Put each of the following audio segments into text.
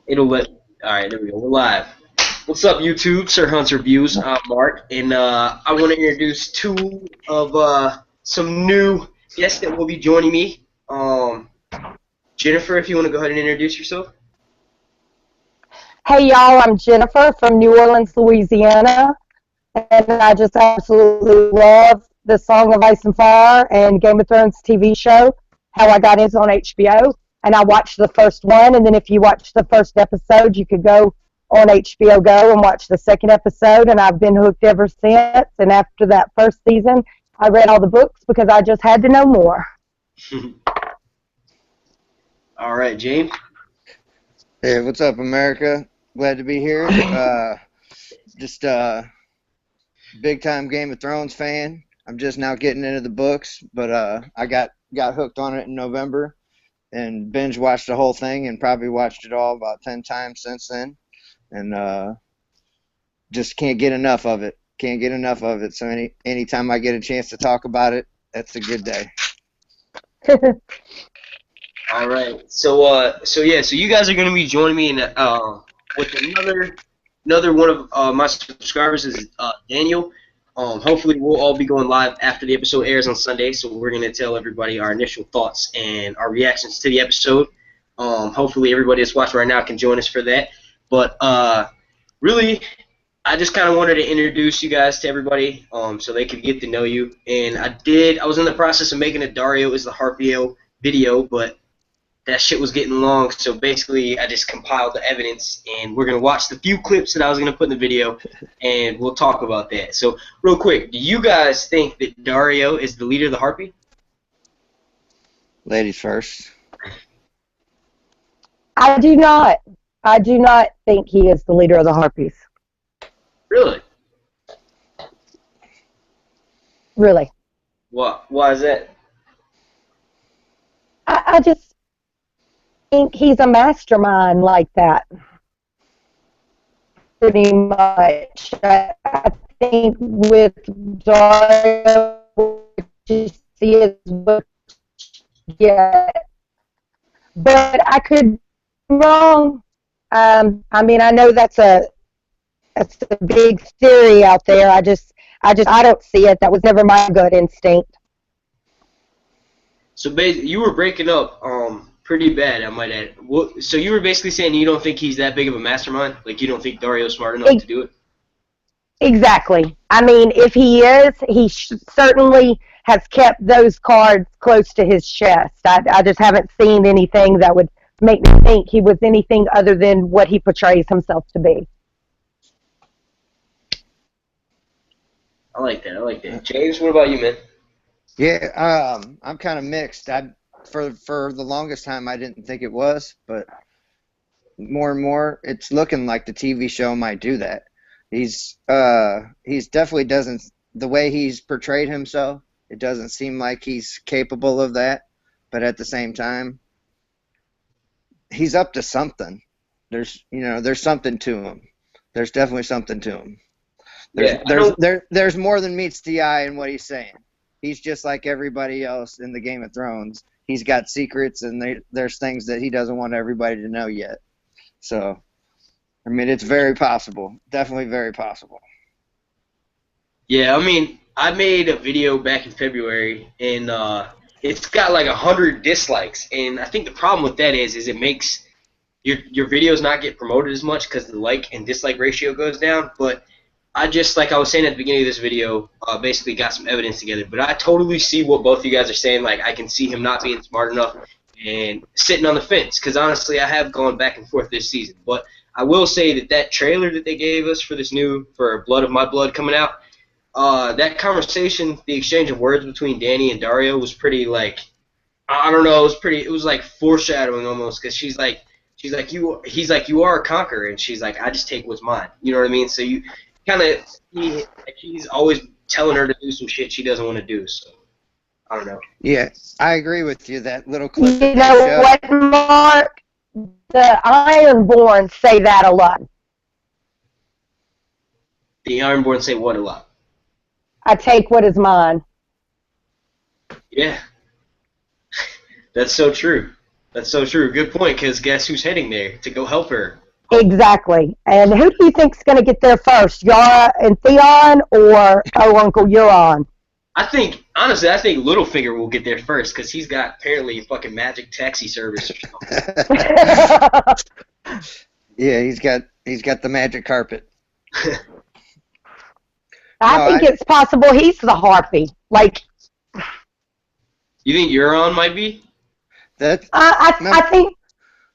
It'll let. All right, there we go. We're live. What's up, YouTube? Sir Hunt's Reviews. I'm Mark, and I want to introduce two of some new guests that will be joining me. Jennifer, if you want to go ahead and introduce yourself. Hey y'all, I'm Jennifer from New Orleans, Louisiana, and I just absolutely love the Song of Ice and Fire and Game of Thrones TV show. How I got into on HBO, and I watched the first one, and then if you watch the first episode, you could go on HBO Go and watch the second episode, and I've been hooked ever since. And after that first season, I read all the books because I just had to know more. All right, James. Hey, what's up, America? Glad to be here. Just a big-time Game of Thrones fan. I'm just now getting into the books, but I got hooked on it in November and binge-watched the whole thing and probably watched it all about 10 times since then. And just can't get enough of it. Can't get enough of it. So anytime I get a chance to talk about it, that's a good day. All right. So you guys are going to be joining me in with another one of my subscribers is Daniel. Hopefully we'll all be going live after the episode airs on Sunday, so we're going to tell everybody our initial thoughts and our reactions to the episode. Hopefully everybody that's watching right now can join us for that. But really, I just kind of wanted to introduce you guys to everybody so they could get to know you. And I was in the process of making a Daario is the harpy video, but that shit was getting long, so basically I just compiled the evidence, and we're going to watch the few clips that I was going to put in the video, and we'll talk about that. So, real quick, do you guys think that Daario is the leader of the Harpy? Ladies first. I do not. I do not think he is the leader of the Harpies. Really? Really. Why is that? I just think he's a mastermind like that. Pretty much. I think with Daario, you see is what you get. But I could be wrong. I mean, I know that's a big theory out there. I don't see it. That was never my gut instinct. So basically, you were breaking up pretty bad, I might add. So you were basically saying you don't think he's that big of a mastermind? Like you don't think Daario's smart enough to do it? Exactly. I mean, if he is, he certainly has kept those cards close to his chest. I just haven't seen anything that would make me think he was anything other than what he portrays himself to be. I like that. James, what about you, man? Yeah, I'm kind of mixed. For the longest time, I didn't think it was, but more and more, it's looking like the TV show might do that. He's definitely doesn't, the way he's portrayed himself, it doesn't seem like he's capable of that, but at the same time, he's up to something. There's something to him. There's definitely something to him. There's more than meets the eye in what he's saying. He's just like everybody else in the Game of Thrones. He's got secrets, and there's things that he doesn't want everybody to know yet. So, I mean, it's very possible. Definitely very possible. Yeah, I mean, I made a video back in February, and it's got like 100 dislikes. And I think the problem with that is it makes your videos not get promoted as much because the like and dislike ratio goes down. But I just, like I was saying at the beginning of this video, basically got some evidence together. But I totally see what both of you guys are saying. Like, I can see him not being smart enough and sitting on the fence. Because, honestly, I have gone back and forth this season. But I will say that trailer that they gave us for Blood of My Blood coming out, that conversation, the exchange of words between Dany and Daario was pretty, like, I don't know, it was like foreshadowing almost. Because he's like, you are a conqueror. And she's like, I just take what's mine. You know what I mean? So you kind of he's always telling her to do some shit she doesn't want to do. So I don't know. Yeah, I agree with you. That little clip. You know what, Mark? The Ironborn say that a lot. The Ironborn say what a lot? I take what is mine. Yeah. That's so true. That's so true. Good point, because guess who's heading there to go help her? Exactly. And who do you think's going to get there first, Yara and Theon or Uncle Euron? Honestly, I think Littlefinger will get there first, because he's got apparently a fucking magic taxi service or something. Yeah, he's got the magic carpet. I think it's possible he's the harpy. Like, you think Euron might be? I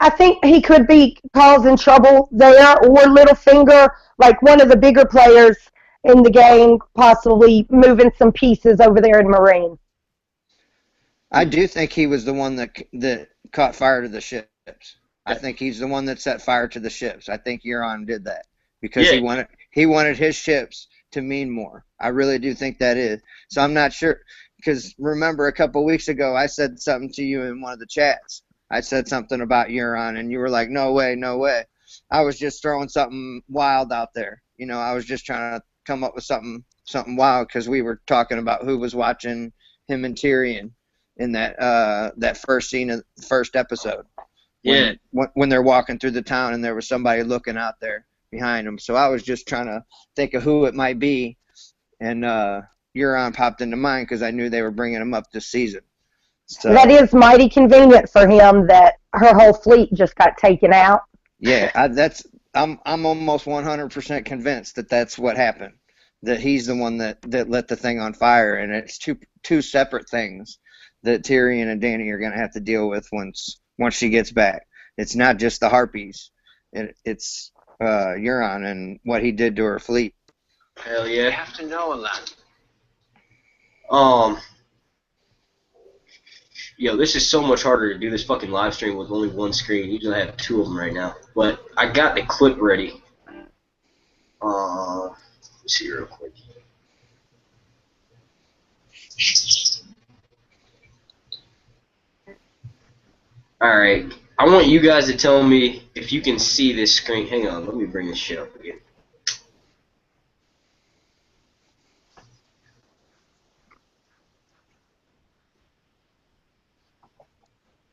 think he could be causing trouble there, or Littlefinger, like one of the bigger players in the game, possibly moving some pieces over there in Marine. I do think he was the one that caught fire to the ships. I think he's the one that set fire to the ships. I think Euron did that because he wanted his ships to mean more. I really do think that is. So I'm not sure, because remember a couple weeks ago I said something to you in one of the chats. I said something about Euron, and you were like, no way, no way. I was just throwing something wild out there. You know, I was just trying to come up with something wild, because we were talking about who was watching him and Tyrion in that first scene of the first episode. When they're walking through the town and there was somebody looking out there behind them. So I was just trying to think of who it might be, and Euron popped into mind because I knew they were bringing him up this season. So that is mighty convenient for him that her whole fleet just got taken out. Yeah, I'm almost 100% convinced that that's what happened. That he's the one that lit the thing on fire, and it's two separate things that Tyrion and Dany are going to have to deal with once she gets back. It's not just the harpies. It's Euron and what he did to her fleet. Hell yeah. You have to know a lot. Yo, this is so much harder to do this fucking live stream with only one screen. Usually I have two of them right now. But I got the clip ready. Let me see real quick. Alright. I want you guys to tell me if you can see this screen. Hang on, let me bring this shit up again.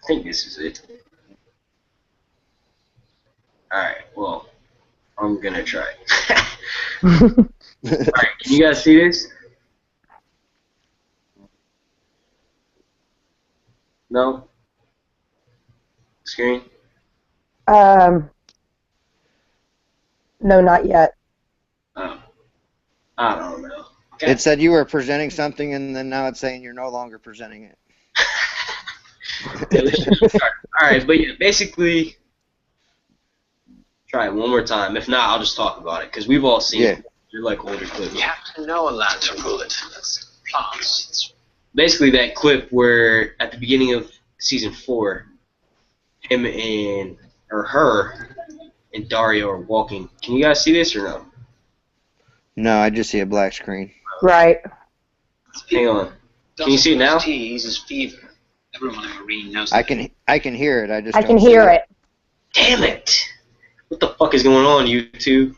I think this is it. Alright, well, I'm gonna try. Alright, can you guys see this? No? Screen? No, not yet. Oh. I don't know. Okay. It said you were presenting something, and then now it's saying you're no longer presenting it. Alright, but yeah, basically, try it one more time. If not, I'll just talk about it, because we've all seen it. You're like older clips. You have to know a lot to rule it. That's plants. Basically, that clip where at the beginning of season 4, him and her and Daario are walking. Can you guys see this or no? No, I just see a black screen. Right. Hang on. Can you see it now? Tea eases fever. Everyone in Marine knows I that. can hear it. I can hear it. Damn it! What the fuck is going on, YouTube?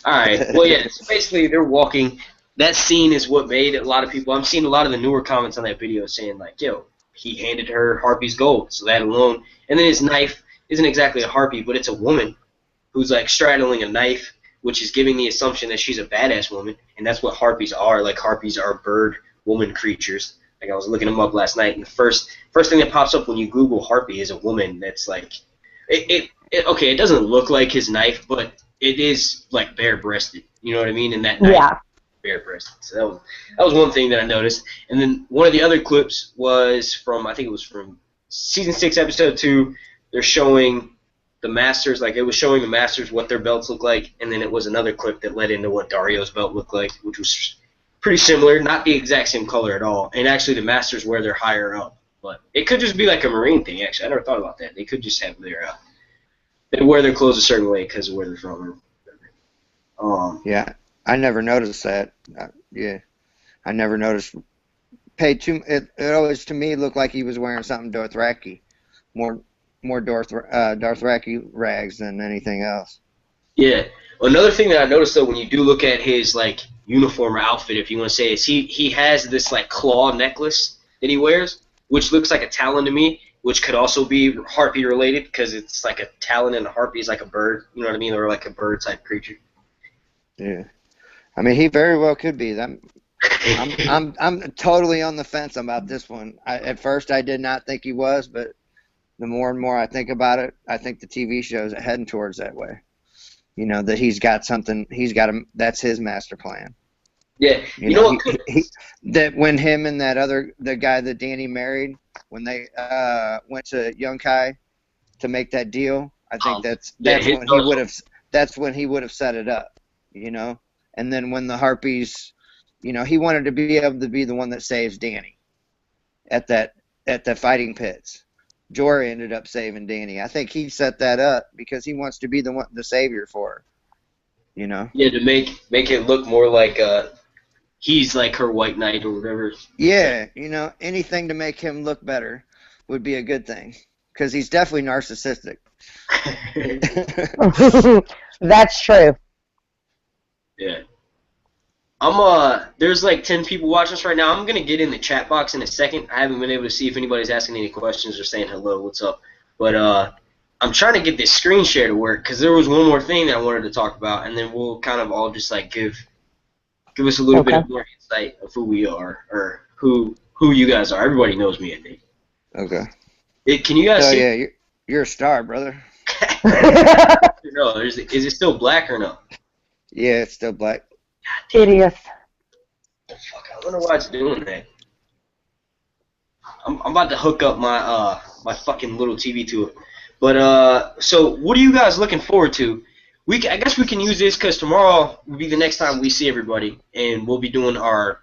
Alright, well yeah, so basically they're walking. That scene is what made a lot of people. I'm seeing a lot of the newer comments on that video saying like, yo, he handed her Harpy's gold, so that alone. And then his knife isn't exactly a harpy, but it's a woman who's like straddling a knife, which is giving the assumption that she's a badass woman, and that's what harpies are. Like harpies are bird woman creatures. Like I was looking them up last night, and the first thing that pops up when you Google harpy is a woman that's like, okay, it doesn't look like his knife, but it is like bare-breasted. You know what I mean? And that knife is bare-breasted. So that was one thing that I noticed. And then one of the other clips was from, I think it was from season 6, episode 2. They're showing the Masters, like it was showing the Masters what their belts look like, and then it was another clip that led into what Daario's belt looked like, which was pretty similar, not the exact same color at all. And actually the Masters wear their higher up. But it could just be like a Marine thing, actually. I never thought about that. They could just have their, they wear their clothes a certain way because of where they're from. Yeah, I never noticed that. Yeah, I never noticed. It always, to me, looked like he was wearing something Dothraki. More Dothraki rags than anything else. Yeah. Another thing that I noticed, though, when you do look at his, like, uniform or outfit, if you want to say, is he has this, like, claw necklace that he wears, which looks like a talon to me, which could also be harpy related because it's like a talon and a harpy is like a bird. You know what I mean? Or like a bird type creature. Yeah. I mean, he very well could be. I'm totally on the fence about this one. At first, I did not think he was, but the more and more I think about it, I think the TV show is heading towards that way. You know, that he's got something. That's his master plan. Yeah. You know what? That when him and the guy that Dany married, when they went to Yunkai to make that deal, I think that's when he would have set it up. You know, and then when the Harpies, you know, he wanted to be able to be the one that saves Dany at the fighting pits. Jorah ended up saving Dany. I think he set that up because he wants to be the savior for her. You know. Yeah, to make it look more like he's like her white knight or whatever. Yeah, you know, anything to make him look better would be a good thing because he's definitely narcissistic. That's true. Yeah. There's like 10 people watching us right now. I'm gonna get in the chat box in a second. I haven't been able to see if anybody's asking any questions or saying hello, what's up. But I'm trying to get this screen share to work because there was one more thing that I wanted to talk about, and then we'll kind of all just like give us a little bit more insight of who we are or who you guys are. Everybody knows me, I think. Okay. Can you guys see? Yeah, you're a star, brother. No, is it still black or no? Yeah, it's still black. Hideous. Fuck, I wonder why it's doing that. I'm about to hook up my my fucking little TV to it. But so what are you guys looking forward to? I guess we can use this because tomorrow will be the next time we see everybody, and we'll be doing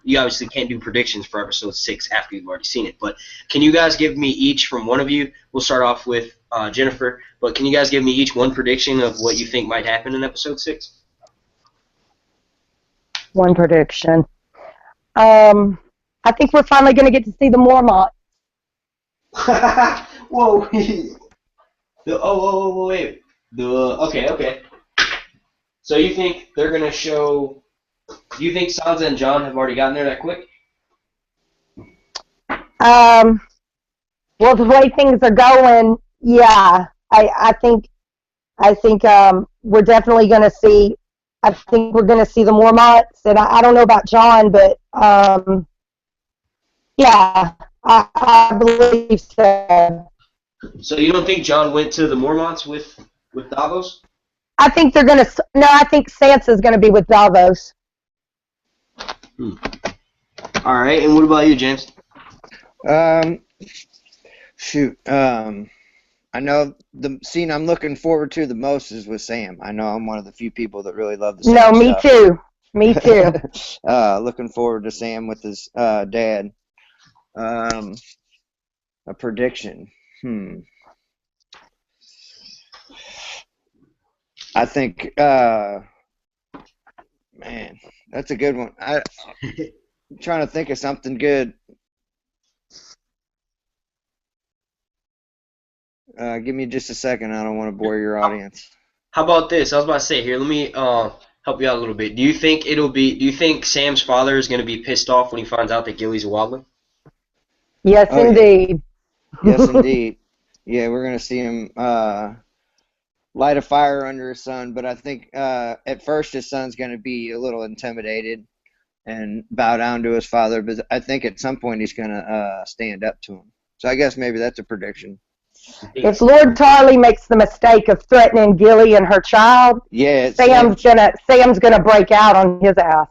you obviously can't do predictions for episode 6 after you've already seen it, but can you guys give me each from one of you? We'll start off with Jennifer, but can you guys give me each one prediction of what you think might happen in episode 6? One prediction. I think we're finally going to get to see the Mormont. Whoa. Wait. Okay. So you think they're going to show... Do you think Sansa and Jon have already gotten there that quick? Well, the way things are going, yeah. I think we're definitely going to see... I think we're going to see the Mormonts, and I don't know about Jon, but yeah, I believe so. So you don't think Jon went to the Mormonts with Davos? I think they're going to... No, I think Sansa's going to be with Davos. All right, and what about you, James? Shoot. I know the scene I'm looking forward to the most is with Sam. I know I'm one of the few people that really love the Sam No, me stuff. too. Me too. Looking forward to Sam with his dad. A prediction. I think, man, that's a good one. I'm trying to think of something good. Give me just a second. I don't want to bore your audience. How about this? I was about to say here. Let me help you out a little bit. Do you think Do you think Sam's father is going to be pissed off when he finds out that Gilly's a wildling? Yes, indeed. Yeah. Yes, indeed. Yeah, we're going to see him light a fire under his son. But I think at first his son's going to be a little intimidated and bow down to his father. But I think at some point he's going to stand up to him. So I guess maybe that's a prediction. If Lord Tarly makes the mistake of threatening Gilly and her child, Sam's gonna break out on his ass,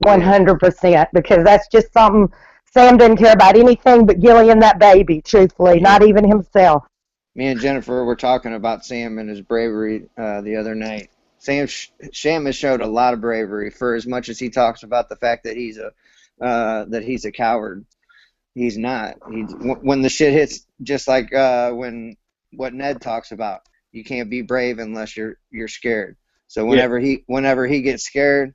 100%, because that's just something. Sam didn't care about anything but Gilly and that baby, truthfully, not even himself. Me and Jennifer were talking about Sam and his bravery the other night. Sam has showed a lot of bravery for as much as he talks about the fact that he's a coward. He's not. When the shit hits, just like what Ned talks about, you can't be brave unless you're scared. So whenever he gets scared,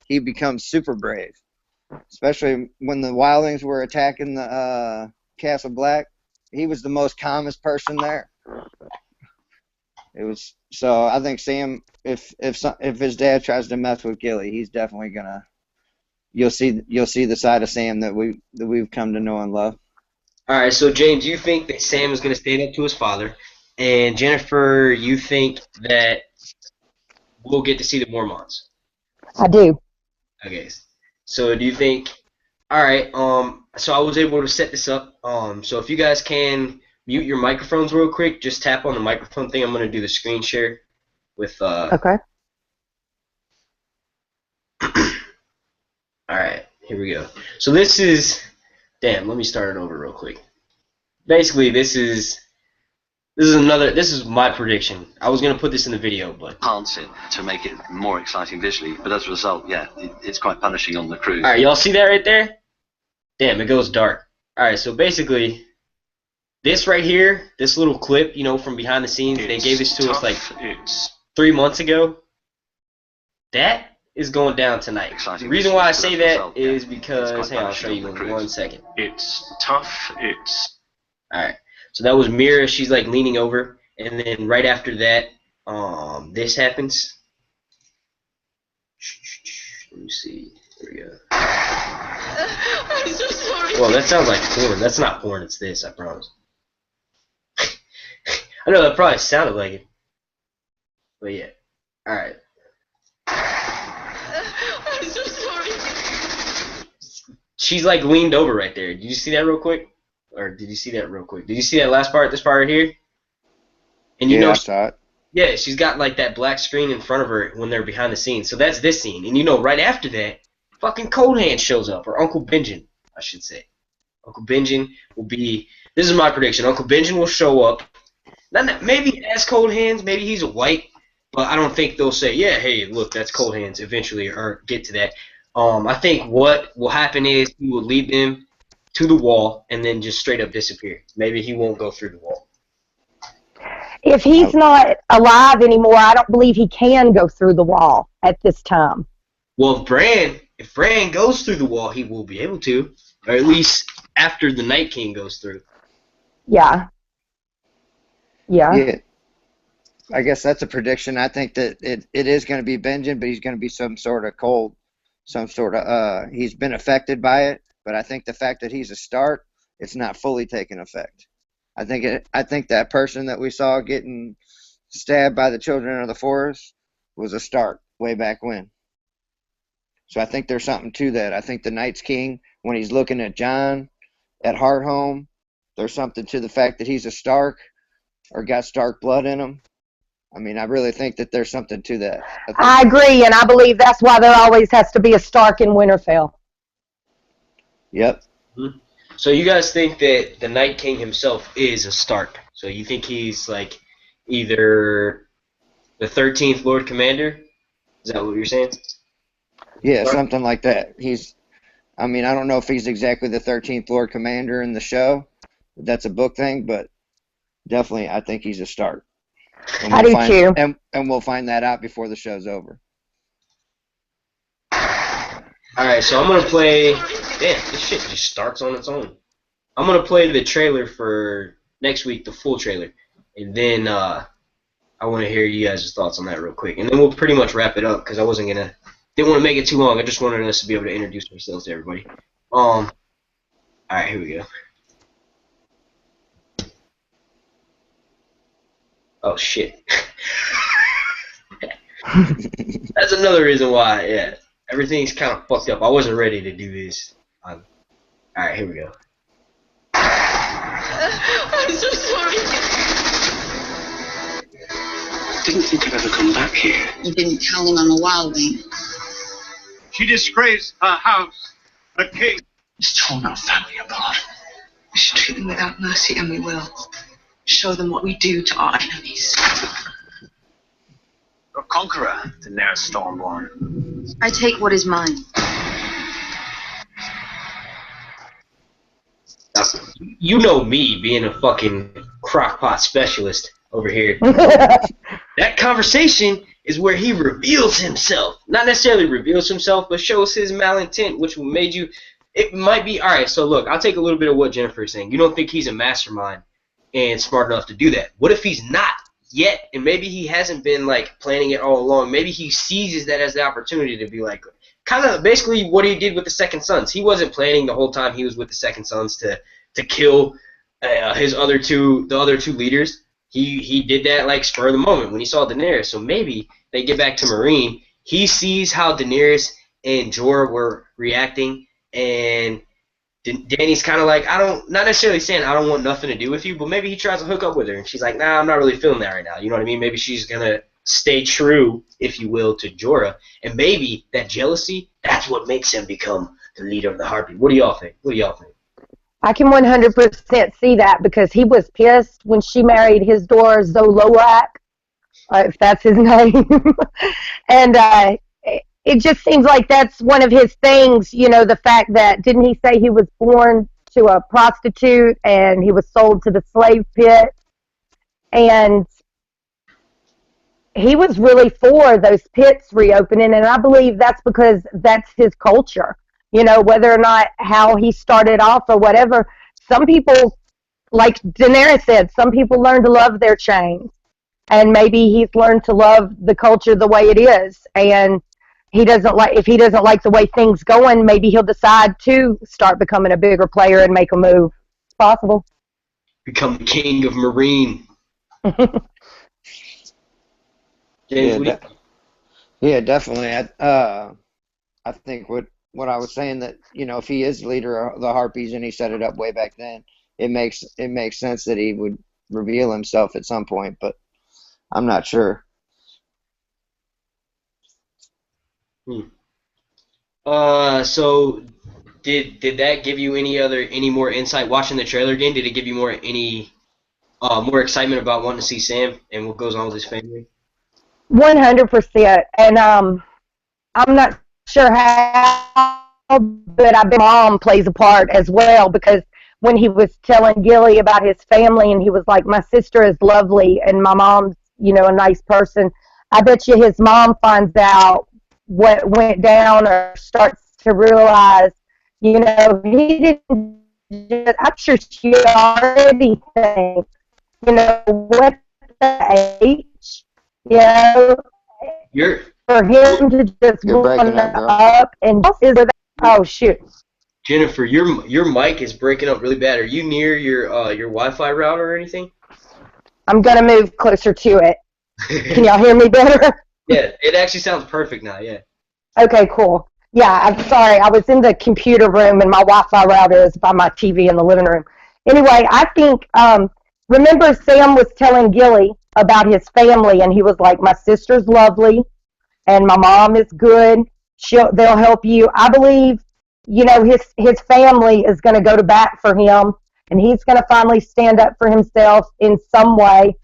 he becomes super brave. Especially when the wildlings were attacking the Castle Black, he was the most calmest person there. It was so. I think Sam, if his dad tries to mess with Gilly, he's definitely gonna. You'll see the side of Sam that we've come to know and love. All right, so James, you think that Sam is going to stand up to his father, and Jennifer, you think that we'll get to see the Mormonts. I do. Okay, so do you think? All right. So I was able to set this up. So if you guys can mute your microphones real quick, just tap on the microphone thing. I'm going to do the screen share with. Okay. All right, here we go. So this is. Damn. Let me start it over real quick. Basically, this is my prediction. I was gonna put this in the video, but enhance it to make it more exciting visually, but as a result, yeah, it's quite punishing on the crew. All right, y'all see that right there? Damn, it goes dark. All right, so basically, this right here, this little clip, you know, from behind the scenes, they gave this to us like 3 months ago. That is going down tonight. Exciting. The reason why I say that result, is yeah. because, hey, I'll show you in 1 second. It's tough. It's Alright, so that was Mira. She's like leaning over, and then right after that, this happens. Let me see. Here we go. I'm so sorry. Well, that sounds like porn. That's not porn. It's this. I promise. I know that probably sounded like it, but yeah. Alright. I'm so sorry. She's like leaned over right there. Did you see that real quick? Or did you see that real quick? Did you see that last part? This part right here? And you Yeah, know, I saw it. yeah, she's got like that black screen in front of her when they're behind the scenes. So that's this scene. And you know, right after that, fucking Cold Hand shows up, or Uncle Benjen, I should say. Uncle Benjen will be. This is my prediction. Uncle Benjen will show up. Not maybe as Cold Hands. Maybe he's a white, but I don't think they'll say, yeah, hey, look, that's Cold Hands eventually, or get to that. I think what will happen is he will lead them to the wall and then just straight up disappear. Maybe he won't go through the wall. If he's not alive anymore, I don't believe he can go through the wall at this time. Well, if Bran goes through the wall, he will be able to, or at least after the Night King goes through. Yeah. Yeah. I guess that's a prediction. I think that it is going to be Benjen, but he's going to be some sort of cold, some sort of he's been affected by it. But I think the fact that he's a Stark, it's not fully taking effect. I think that person that we saw getting stabbed by the Children of the Forest was a Stark way back when. So I think there's something to that. I think the Night's King, when he's looking at Jon at Hardhome, there's something to the fact that he's a Stark or got Stark blood in him. I mean, I really think that there's something to that. I agree, and I believe that's why there always has to be a Stark in Winterfell. Yep. So you guys think that the Night King himself is a Stark? So you think he's like either the 13th Lord Commander? Is that what you're saying? Yeah, something like that. I mean, I don't know if he's exactly the 13th Lord Commander in the show. That's a book thing, but definitely I think he's a Stark. And I do too. And we'll find that out before the show's over. Alright, so I'm going to play... Damn, this shit just starts on its own. I'm going to play the trailer for next week, the full trailer. And then I want to hear you guys' thoughts on that real quick. And then we'll pretty much wrap it up because I wasn't going to... Didn't want to make it too long. I just wanted us to be able to introduce ourselves to everybody. Alright, here we go. Oh, shit. That's another reason why, yeah. Everything's kind of fucked up. I wasn't ready to do this. Alright, here we go. I'm so sorry. didn't think I'd ever come back here. You didn't tell him I'm a wildling. She disgraced her house, the king. It's torn our family apart. We should treat them without mercy, and we will. Show them what we do to our enemies. A conqueror, Daenerys Stormborn. I take what is mine. You know me being a fucking crockpot specialist over here. That conversation is where he reveals himself. Not necessarily reveals himself, but shows his malintent, which will made you... It might be... Alright, so look, I'll take a little bit of what Jennifer is saying. You don't think he's a mastermind and smart enough to do that. What if he's not yet? And maybe he hasn't been, like, planning it all along. Maybe he seizes that as the opportunity to be, like... Kind of basically what he did with the Second Sons. He wasn't planning the whole time he was with the Second Sons to to kill the other two leaders. He did that like spur of the moment when he saw Daenerys. So maybe they get back to Meereen. He sees how Daenerys and Jorah were reacting, and Dany's kind of like, not necessarily saying I don't want nothing to do with you, but maybe he tries to hook up with her, and she's like, nah, I'm not really feeling that right now. You know what I mean? Maybe she's gonna stay true, if you will, to Jorah, and maybe that jealousy, that's what makes him become the leader of the Harpy. What do y'all think? I can 100% see that because he was pissed when she married his daughter Zoloak, if that's his name. And it just seems like that's one of his things, you know, the fact that, didn't he say he was born to a prostitute and he was sold to the slave pit? And he was really for those pits reopening, and I believe that's because that's his culture. You know, whether or not how he started off or whatever, some people, like Daenerys said, some people learn to love their chains, and maybe he's learned to love the culture the way it is, and if he doesn't like the way things going, maybe he'll decide to start becoming a bigger player and make a move. It's possible. Become the king of Meereen. James, yeah, definitely. I think what I was saying, that, you know, if he is leader of the Harpies and he set it up way back then, it makes sense that he would reveal himself at some point, but I'm not sure. So did that give you any more insight watching the trailer again? Did it give you more excitement about wanting to see Sam and what goes on with his family? 100%. And I'm not sure how, but I bet mom plays a part as well, because when he was telling Gilly about his family and he was like, my sister is lovely and my mom's, you know, a nice person, I bet you his mom finds out what went down or starts to realize, you know, he didn't just, I'm sure she already thinks, you know, what the H, you know, for him to just run up and oh shoot. Jennifer, your mic is breaking up really bad. Are you near your Wi-Fi router or anything? I'm gonna move closer to it. Can y'all hear me better? Yeah, it actually sounds perfect now. Yeah. Okay, cool. Yeah, I'm sorry. I was in the computer room and my Wi-Fi router is by my TV in the living room. Anyway, I think remember Sam was telling Gilly about his family, and he was like, my sister's lovely and my mom is good. They'll help you. I believe, you know, his family is going to go to bat for him, and he's going to finally stand up for himself in some way.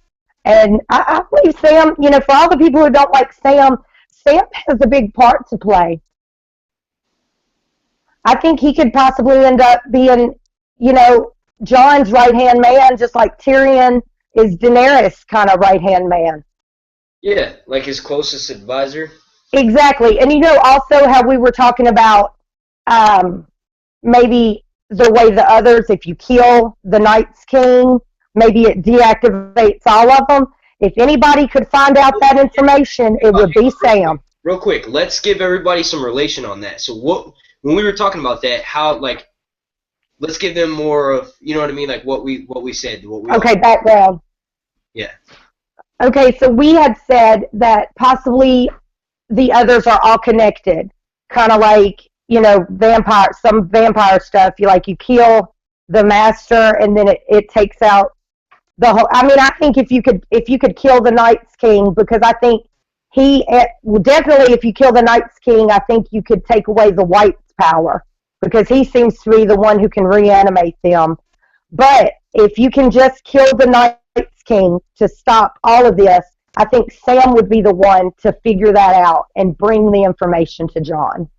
And I believe Sam, you know, for all the people who don't like Sam has a big part to play. I think he could possibly end up being, you know, Jon's right-hand man, just like Tyrion is Daenerys' kind of right-hand man. Yeah, like his closest advisor. Exactly. And, you know, also how we were talking about maybe the way the others, if you kill the Night's King, maybe it deactivates all of them. If anybody could find out that information, it would be Sam. Real quick, let's give everybody some relation on that. So when we were talking about that, let's give them more of, you know what I mean, like what we said. Background. Yeah. Okay, so we had said that possibly the others are all connected, kind of like, you know, some vampire stuff. You kill the master, and then it takes out the whole. I mean, I think if you could kill the Night's King, because I think definitely if you kill the Night's King, I think you could take away the White's power, because he seems to be the one who can reanimate them. But if you can just kill the Night's King to stop all of this, I think Sam would be the one to figure that out and bring the information to Jon.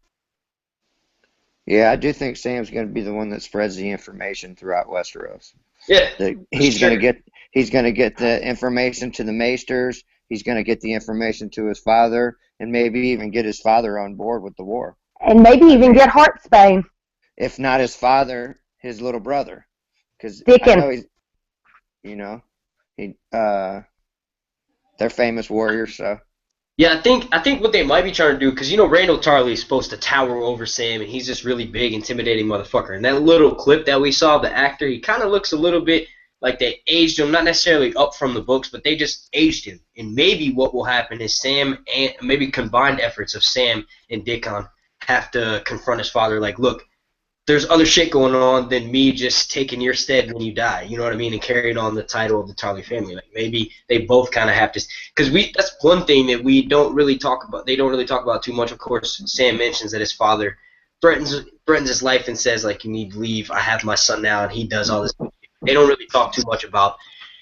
Yeah, I do think Sam's going to be the one that spreads the information throughout Westeros. Yeah, he's going to get the information to the Maesters. He's going to get the information to his father, and maybe even get his father on board with the war. And maybe even get Heartsbane. If not his father, his little brother, because I know he's, you know, they're famous warriors. So Yeah, I think what they might be trying to do, because Randall Tarley is supposed to tower over Sam, and he's this really big, intimidating motherfucker. And that little clip that we saw of the actor, he kind of looks a little bit like they aged him, not necessarily up from the books, but they just aged him. And maybe what will happen is Sam and maybe combined efforts of Sam and Dickon have to confront his father, like, look, there's other shit going on than me just taking your stead when you die, you know what I mean, and carrying on the title of the Tarly family. Like maybe they both kind of have to, because that's one thing that we don't really talk about. They don't really talk about too much. Of course, Sam mentions that his father threatens his life and says, like, you need to leave. I have my son now, and he does all this. They don't really talk too much about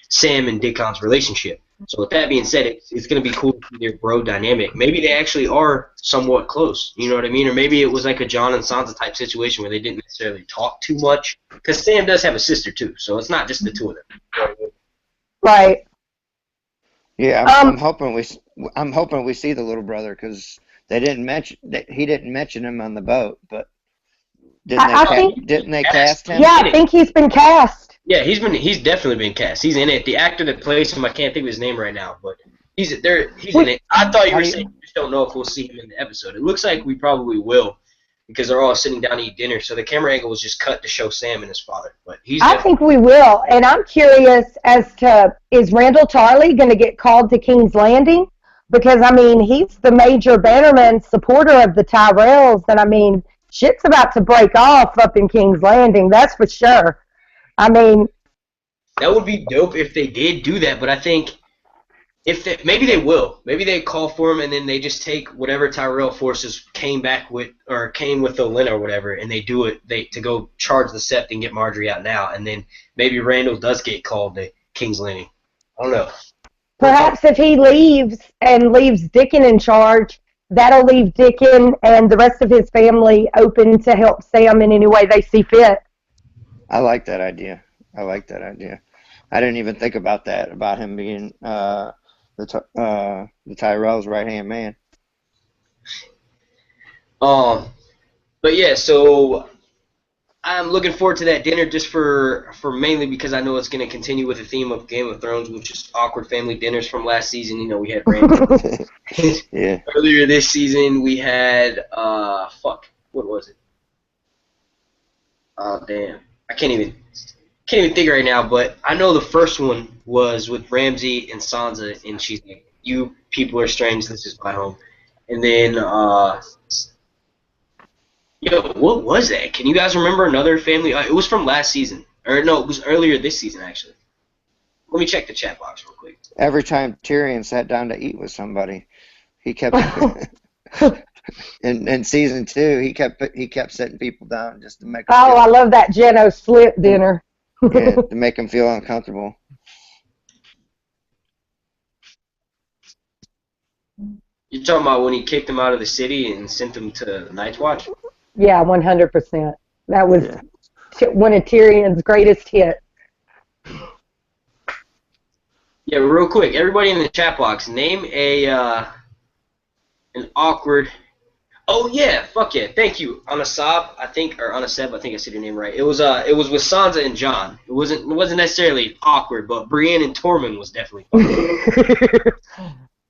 Sam and Dickon's relationship. So with that being said, it's going to be cool to see their bro dynamic. Maybe they actually are somewhat close, you know what I mean? Or maybe it was like a Jon and Sansa type situation where they didn't necessarily talk too much. Because Sam does have a sister too, so it's not just the two of them. You know what I mean? Right. Yeah, I'm hoping we see the little brother, because he didn't mention him on the boat, but didn't they cast him? Yeah, I think he's been cast. Yeah, he's definitely been cast. He's in it. The actor that plays him, I can't think of his name right now, but he's in it. I thought you were saying you just don't know if we'll see him in the episode. It looks like we probably will, because they're all sitting down to eat dinner. So the camera angle was just cut to show Sam and his father. But I think we will, and I'm curious as to, is Randall Tarley going to get called to King's Landing? Because I mean, he's the major Bannerman supporter of the Tyrells, and I mean, shit's about to break off up in King's Landing. That's for sure. I mean, that would be dope if they did do that, but I think maybe they will. Maybe they call for him and then they just take whatever Tyrell forces came with Olenna or whatever, and they do it to go charge the Sept and get Marjorie out now, and then maybe Randall does get called to King's Landing. I don't know. Perhaps if he leaves and leaves Dickon in charge, that'll leave Dickon and the rest of his family open to help Sam in any way they see fit. I like that idea. I didn't even think about that, about him being the Tyrell's right-hand man. But yeah, so I'm looking forward to that dinner just for mainly because I know it's going to continue with the theme of Game of Thrones, which is awkward family dinners from last season. We had Randy. Yeah. Earlier this season, we had, what was it? Oh, damn. I can't even think right now, but I know the first one was with Ramsay and Sansa, and she's like, "You people are strange. This is my home." And then, what was that? Can you guys remember another family? It was from last season, or no, it was earlier this season actually. Let me check the chat box real quick. Every time Tyrion sat down to eat with somebody, he kept. In season 2, he kept setting people down just to make. I love that Geno slip dinner. Yeah, to make them feel uncomfortable. You're talking about when he kicked them out of the city and sent them to the Night's Watch? Yeah, 100%. That was one of Tyrion's greatest hits. Yeah, real quick, everybody in the chat box, name an awkward. Oh yeah, fuck yeah, thank you, Anasab, I think, or Anaseb, I think I said your name right. It was with Sansa and Jon. It wasn't necessarily awkward, but Brienne and Tormund was definitely awkward.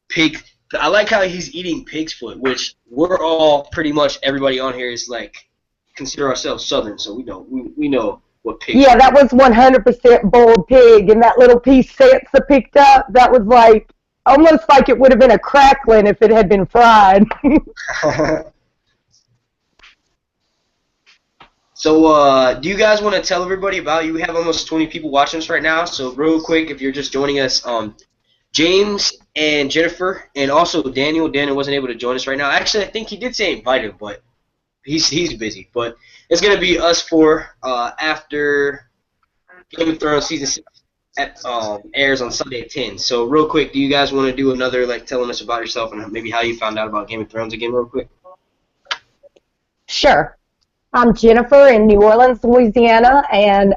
Pig. I like how he's eating pig's foot, which we're all pretty much, everybody on here is like, consider ourselves Southern, so we know what pig. Yeah, that was 100% boiled pig, and that little piece Sansa picked up, that was like almost like it would have been a crackling if it had been fried. So, do you guys want to tell everybody about you? We have almost 20 people watching us right now, so real quick, if you're just joining us, James and Jennifer, and also Daniel. Daniel wasn't able to join us right now. Actually, I think he did say invited, but he's busy. But it's going to be us four after Game of Thrones Season 6 airs on Sunday at 10. So real quick, do you guys want to do another, like, telling us about yourself and maybe how you found out about Game of Thrones again real quick? Sure. I'm Jennifer in New Orleans, Louisiana, and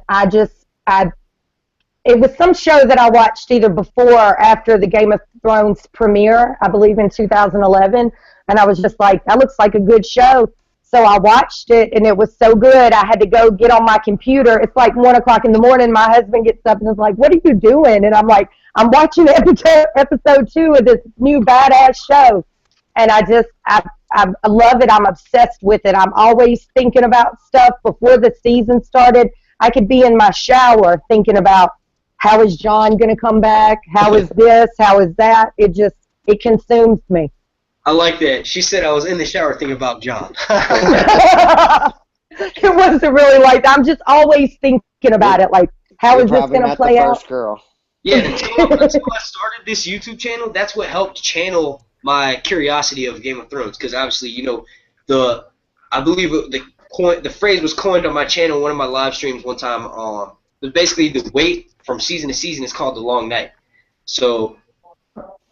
it was some show that I watched either before or after the Game of Thrones premiere, I believe in 2011, and I was just like, that looks like a good show. So I watched it, and it was so good, I had to go get on my computer. It's like 1 o'clock in the morning. My husband gets up and is like, what are you doing? And I'm like, I'm watching episode 2 of this new badass show, and I love it. I'm obsessed with it. I'm always thinking about stuff before the season started. I could be in my shower thinking about how is John going to come back? How is this? How is that? It consumes me. I like that. She said I was in the shower thinking about John. It wasn't really like that. I'm just always thinking about it. Like, how is this going to play out? First girl. Yeah, until I started this YouTube channel, that's what helped channel my curiosity of Game of Thrones. Because obviously, you know, I believe the phrase was coined on my channel, one of my live streams one time. It was basically the wait from season to season is called the long night. So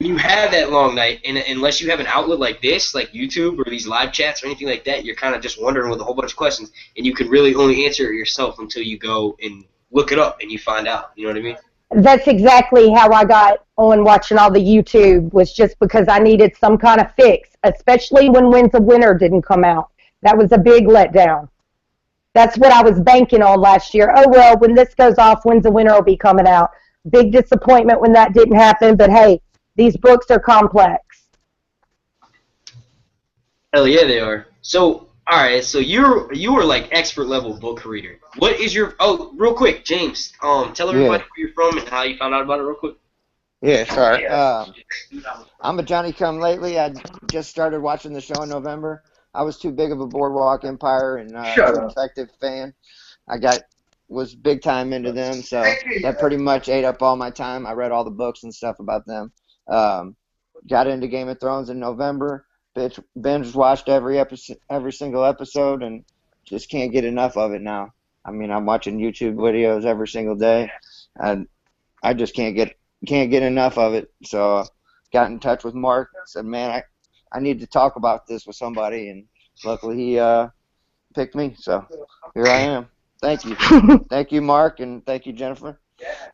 you have that long night, and unless you have an outlet like this, like YouTube or these live chats or anything like that, you're kind of just wondering with a whole bunch of questions, and you can really only answer it yourself until you go and look it up and you find out. You know what I mean? That's exactly how I got on watching all the YouTube, was just because I needed some kind of fix, especially when Winds of Winter didn't come out. That was a big letdown. That's what I was banking on last year. Oh, well, when this goes off, Winds of Winter will be coming out. Big disappointment when that didn't happen, but hey, these books are complex. Hell yeah, they are. So, all right, so you were like expert level book reader. What is your real quick, James? Tell everybody where you're from and how you found out about it, real quick. Yeah, sorry. I'm a Johnny Come Lately. I just started watching the show in November. I was too big of a Boardwalk Empire and Detective fan. Was big time into them, so that pretty much ate up all my time. I read all the books and stuff about them. Got into Game of Thrones in November. Binge watched every single episode, and just can't get enough of it now. I mean, I'm watching YouTube videos every single day, and I just can't get enough of it. So got in touch with Mark. Said, man, I need to talk about this with somebody, and luckily he picked me. So here I am. Thank you. Thank you, Mark, and thank you, Jennifer.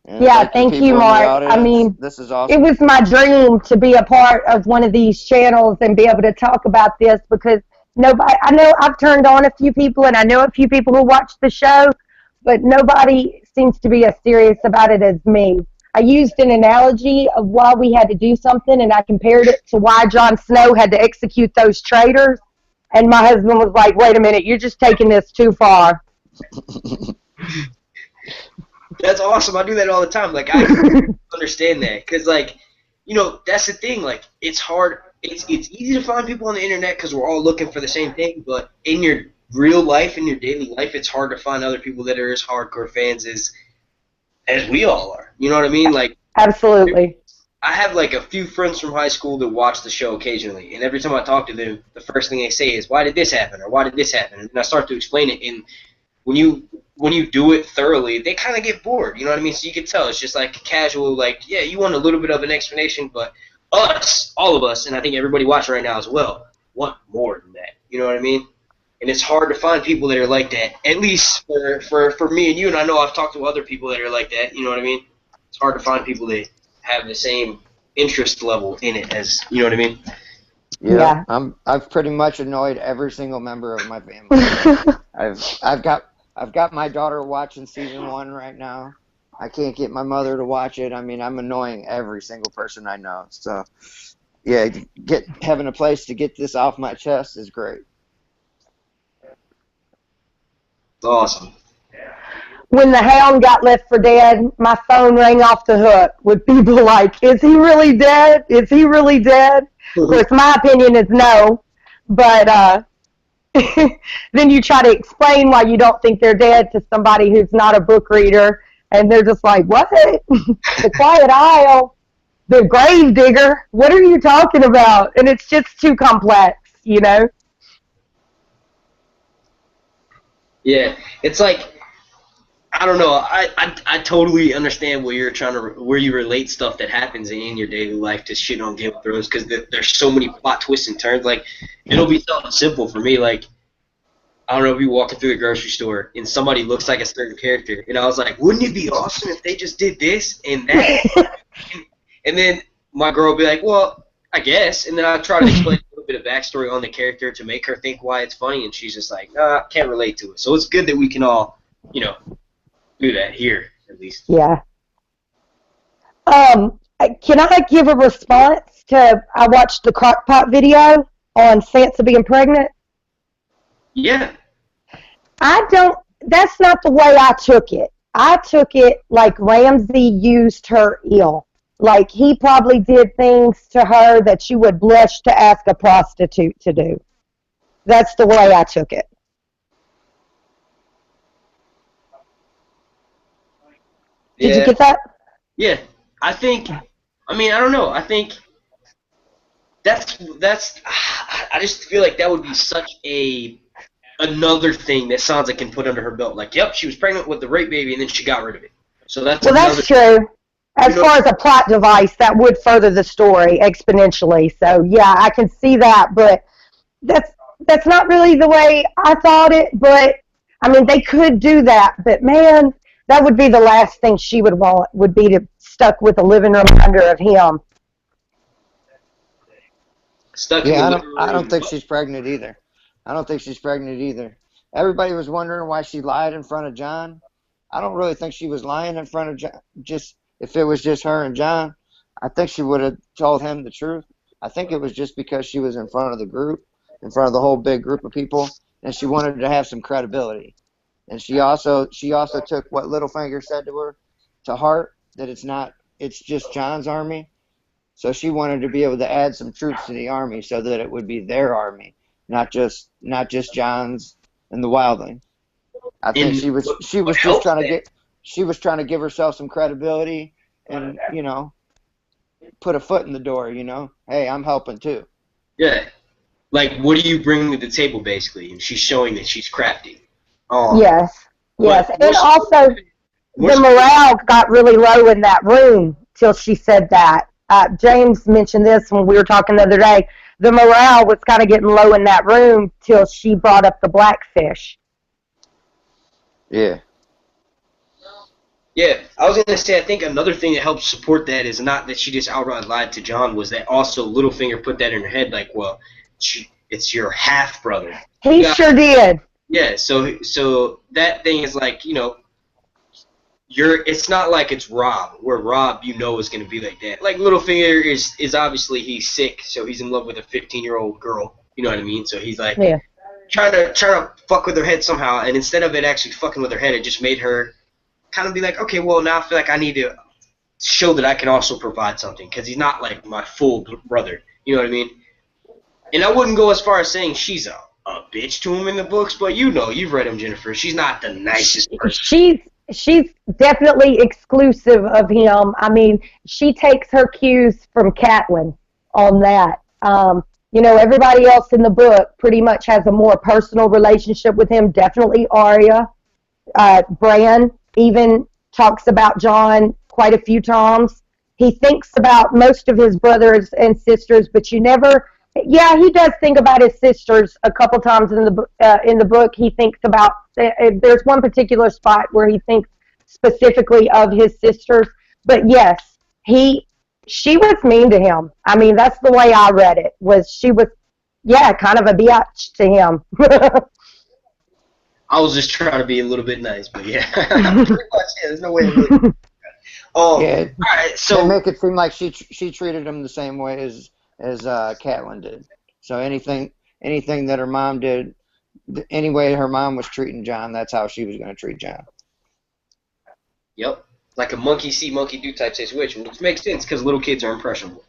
And thank you, Mark. I mean, this is awesome. It was my dream to be a part of one of these channels and be able to talk about this, because I know I've turned on a few people, and I know a few people who watch the show, but nobody seems to be as serious about it as me. I used an analogy of why we had to do something, and I compared it to why Jon Snow had to execute those traitors, and my husband was like, wait a minute, you're just taking this too far. That's awesome. I do that all the time. Like, I understand that, because, like, you know, that's the thing. Like, it's hard. It's easy to find people on the internet because we're all looking for the same thing. But in your real life, in your daily life, it's hard to find other people that are as hardcore fans as we all are. You know what I mean? Like, absolutely. I have like a few friends from high school that watch the show occasionally, and every time I talk to them, the first thing they say is, "Why did this happen?" or "Why did this happen?" And I start to explain it, and when you do it thoroughly, they kind of get bored, you know what I mean? So you can tell it's just like casual, like, yeah, you want a little bit of an explanation, but all of us, and I think everybody watching right now as well, want more than that, you know what I mean? And it's hard to find people that are like that, at least for me and you, and I know I've talked to other people that are like that, you know what I mean? It's hard to find people that have the same interest level in it as, you know what I mean? Yeah. I've pretty much annoyed every single member of my family. I've got my daughter watching season 1 right now. I can't get my mother to watch it. I mean, I'm annoying every single person I know. So, yeah, having a place to get this off my chest is great. Awesome. When the Hound got left for dead, my phone rang off the hook with people like, is he really dead? Is he really dead? Of course, my opinion is no, but then you try to explain why you don't think they're dead to somebody who's not a book reader, and they're just like, what? The Quiet Isle? The grave digger? What are you talking about? And it's just too complex, you know? Yeah, it's like, I don't know. I totally understand where you relate stuff that happens in your daily life to shit on Game of Thrones, because there's so many plot twists and turns. Like, it'll be something simple for me. Like, I don't know, if you're walking through the grocery store and somebody looks like a certain character, and I was like, wouldn't it be awesome if they just did this and that? and then my girl will be like, well, I guess. And then I try to explain a little bit of backstory on the character to make her think why it's funny, and she's just like, nah, can't relate to it. So it's good that we can all, you know, do that here, at least. Yeah. Can I give a response to? I watched the Crockpot video on Sansa being pregnant. Yeah. I don't. That's not the way I took it. I took it like Ramsay used her ill. Like he probably did things to her that she would blush to ask a prostitute to do. That's the way I took it. Did you Yeah. get that? Yeah. I think. I mean, I don't know. I think that's. I just feel like that would be such another thing that Sansa can put under her belt. Like, yep, she was pregnant with the rape baby, and then she got rid of it. So that's Well, another. that's true. As far as a plot device, that would further the story exponentially. So yeah, I can see that, but that's not really the way I thought it. But I mean, they could do that, but man, that would be the last thing she would want. Would be to stuck with a living reminder of him. Stuck Yeah, in I don't think she's pregnant either. I don't think she's pregnant either. Everybody was wondering why she lied in front of John. I don't really think she was lying in front of John. Just if it was just her and John, I think she would have told him the truth. I think it was just because she was in front of the group, in front of the whole big group of people, and she wanted to have some credibility. And she also took what Littlefinger said to her to heart, that it's just John's army. So she wanted to be able to add some troops to the army so that it would be their army, not just John's and the wildlings. I think she was just trying to give herself some credibility and, put a foot in the door, Hey, I'm helping too. Yeah. Like, what do you bring to the table, basically? And she's showing that she's crafty. Yes, yes, But and also the morale got really low in that room till she said that. James mentioned this when we were talking the other day. The morale was kind of getting low in that room till she brought up the blackfish. Yeah. Yeah, I was gonna say I think another thing that helps support that is not that she just outright lied to John, was that also Littlefinger put that in her head, like, well, it's your half brother. He sure did. Yeah, so that thing is like, it's not like it's Rob, where Rob is gonna be like that. Like Littlefinger is obviously he's sick, so he's in love with a 15-year-old girl. You know what I mean? So he's like trying to fuck with her head somehow, and instead of it actually fucking with her head, it just made her kind of be like, okay, well now I feel like I need to show that I can also provide something, because he's not like my full brother. You know what I mean? And I wouldn't go as far as saying she's a bitch to him in the books, but you've read him, Jennifer. She's not the nicest person. She's definitely exclusive of him. I mean, she takes her cues from Catelyn on that. Everybody else in the book pretty much has a more personal relationship with him. Definitely Aria. Bran even talks about John quite a few times. He thinks about most of his brothers and sisters, but you never... Yeah, he does think about his sisters a couple times in the book. He thinks about... There's one particular spot where he thinks specifically of his sisters. But yes, she was mean to him. I mean, that's the way I read it. She was kind of a biatch to him. I was just trying to be a little bit nice, but yeah. Pretty much, there's no way to really... All right, so... They make it seem like she treated him the same way as Catelyn did. So anything that her mom did, any way her mom was treating John, that's how she was going to treat John. Yep. Like a monkey see, monkey do type situation, which makes sense because little kids are impressionable.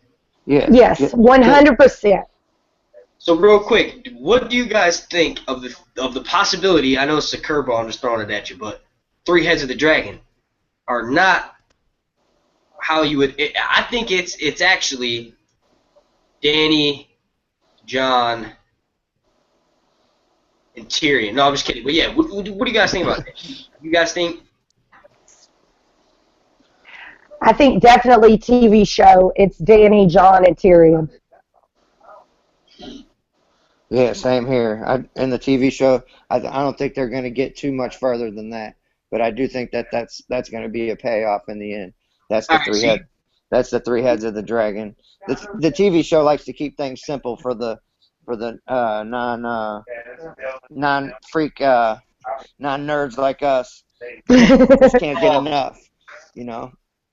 Yeah. Yes, 100%. So real quick, what do you guys think of the possibility? I know it's a curveball, I'm just throwing it at you, but 3 heads of the dragon are not how you would. I think it's actually Dany, Jon, and Tyrion. No, I'm just kidding. But yeah, what do you guys think about that? You guys think? I think definitely TV show. It's Dany, Jon, and Tyrion. Yeah, same here. In the TV show, I don't think they're going to get too much further than that. But I do think that's going to be a payoff in the end. That's the That's the 3 heads of the dragon. The TV show likes to keep things simple for the non-freak non-nerds like us. Just can't get enough,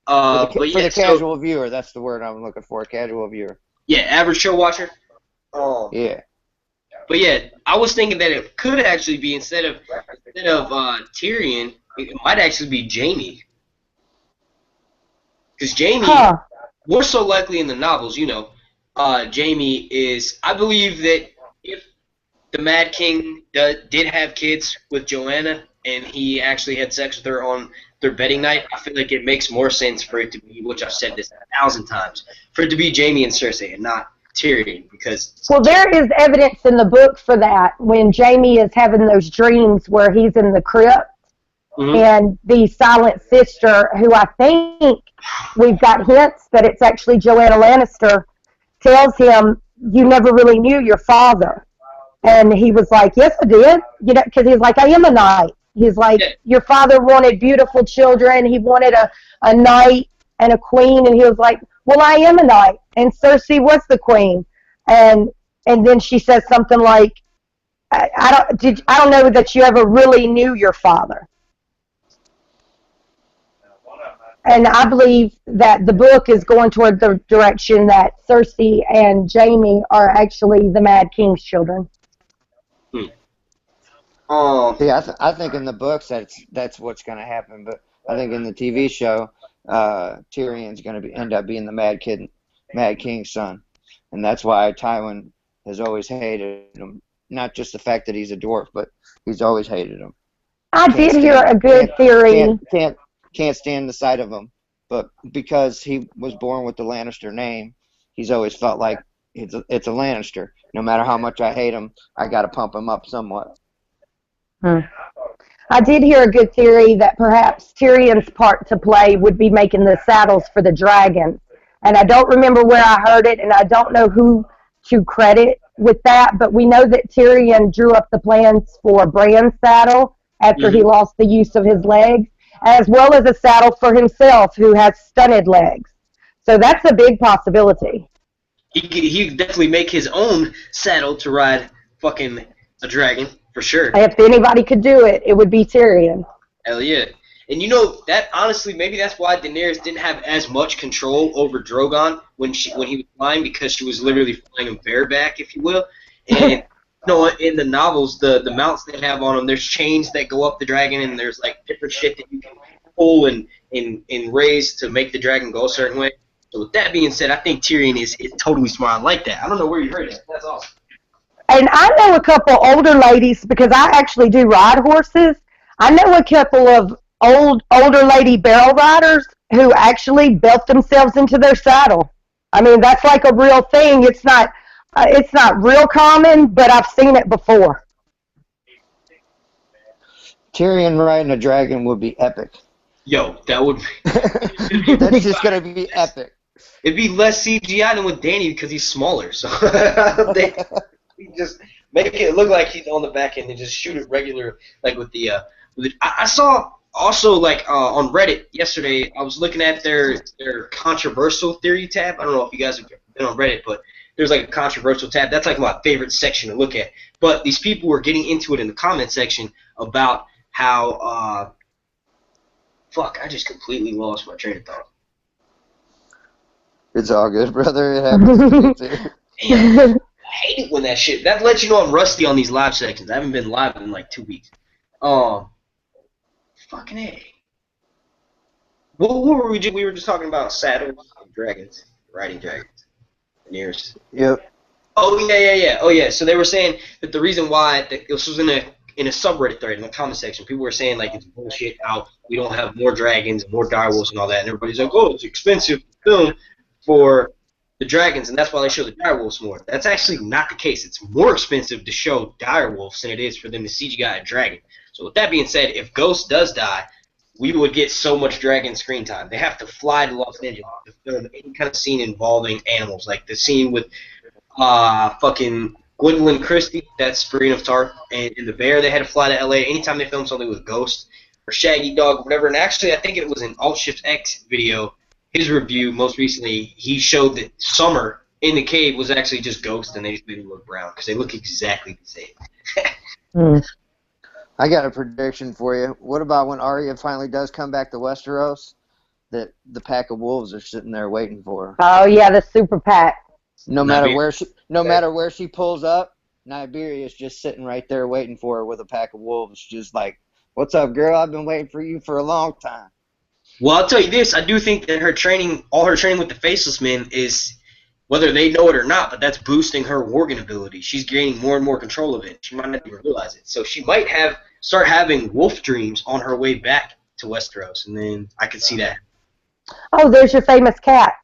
But For yeah, the casual viewer, that's the word I'm looking for. Casual viewer. yeah, average show watcher. Yeah. But yeah, I was thinking that it could actually be instead of Tyrion, it might actually be Jaime. Because Jaime, Huh. more so likely in the novels, Jaime is. I believe that if the Mad King did have kids with Joanna and he actually had sex with her on their bedding night, I feel like it makes more sense for it to be, which I've said this 1,000 times, for it to be Jaime and Cersei and not Tyrion, because Well, there is evidence in the book for that when Jamie is having those dreams where he's in the crypt and the silent sister, who I think we've got hints that it's actually Joanna Lannister, tells him, "You never really knew your father." And he was like, "Yes, I did." Because he's like, "I am a knight." He's like, "Your father wanted beautiful children. He wanted a knight and a queen." And he was like, "Well, I am a knight." And Cersei was the queen. And then she says something like, I don't know that you ever really knew your father." And I believe that the book is going toward the direction that Cersei and Jaime are actually the Mad King's children. Yeah, I think in the books that's what's going to happen, but I think in the TV show, Tyrion's going to end up being the Mad King's son, and that's why Tywin has always hated him. Not just the fact that he's a dwarf, but he's always hated him. I did hear a good theory. Can't stand the sight of him, but because he was born with the Lannister name, he's always felt like it's a Lannister. No matter how much I hate him, I got to pump him up somewhat. I did hear a good theory that perhaps Tyrion's part to play would be making the saddles for the dragons. And I don't remember where I heard it, and I don't know who to credit with that, but we know that Tyrion drew up the plans for Bran's saddle after he lost the use of his legs, as well as a saddle for himself who has stunted legs. So that's a big possibility. He could definitely make his own saddle to ride fucking a dragon, for sure. If anybody could do it, it would be Tyrion. Hell yeah. And that honestly, maybe that's why Daenerys didn't have as much control over Drogon when he was flying, because she was literally flying him bareback, if you will. And in the novels, the mounts they have on them, there's chains that go up the dragon, and there's like different shit that you can pull and raise to make the dragon go a certain way. So with that being said, I think Tyrion is totally smart. I like that. I don't know where you heard it. That's awesome. And I know a couple older ladies, because I actually do ride horses. I know a couple of older lady barrel riders who actually belt themselves into their saddle. I mean, that's like a real thing. It's not real common, but I've seen it before. Tyrion riding a dragon would be epic. Yo, that would That's just going to be epic. It'd be less CGI than with Danny because he's smaller. So they just make it look like he's on the back end and just shoot it regular, like with the. I saw also like on Reddit yesterday. I was looking at their controversial theory tab. I don't know if you guys have been on Reddit, but there's like a controversial tab. That's like my favorite section to look at. But these people were getting into it in the comment section about how fuck, I just completely lost my train of thought. It's all good, brother. It happens to me too. Damn, I hate it when that lets you know I'm rusty on these live sections. I haven't been live in like 2 weeks. Fucking A. What were we were just talking about saddles and dragons, riding dragons. Daenerys. Yep. Oh yeah. Oh yeah. So they were saying that the reason why this was in a subreddit thread in the comment section, people were saying like it's bullshit how we don't have more dragons and more direwolves and all that, and everybody's like, oh, it's expensive to film for the dragons, and that's why they show the direwolves more. That's actually not the case. It's more expensive to show direwolves than it is for them to CGI a dragon. So with that being said, if Ghost does die, we would get so much dragon screen time. They have to fly to Los Angeles to film any kind of scene involving animals, like the scene with fucking Gwendolyn Christie, that's Brienne of Tarth, and the bear, they had to fly to LA. Anytime they film something with Ghost or Shaggy Dog or whatever, and actually I think it was an Alt Shift X video, his review most recently, he showed that Summer in the cave was actually just Ghost, and they just made him look brown because they look exactly the same. I got a prediction for you. What about when Aria finally does come back to Westeros? that the pack of wolves are sitting there waiting for her. Oh yeah, the super pack. No matter where she pulls up, Niberia's just sitting right there waiting for her with a pack of wolves, just like, "What's up, girl? I've been waiting for you for a long time." Well, I'll tell you this. I do think that all her training with the Faceless Men is, whether they know it or not, but that's boosting her Worgen ability. She's gaining more and more control of it. She might not even realize it. So she might start having wolf dreams on her way back to Westeros, and then I could see that. Oh, there's your famous cat.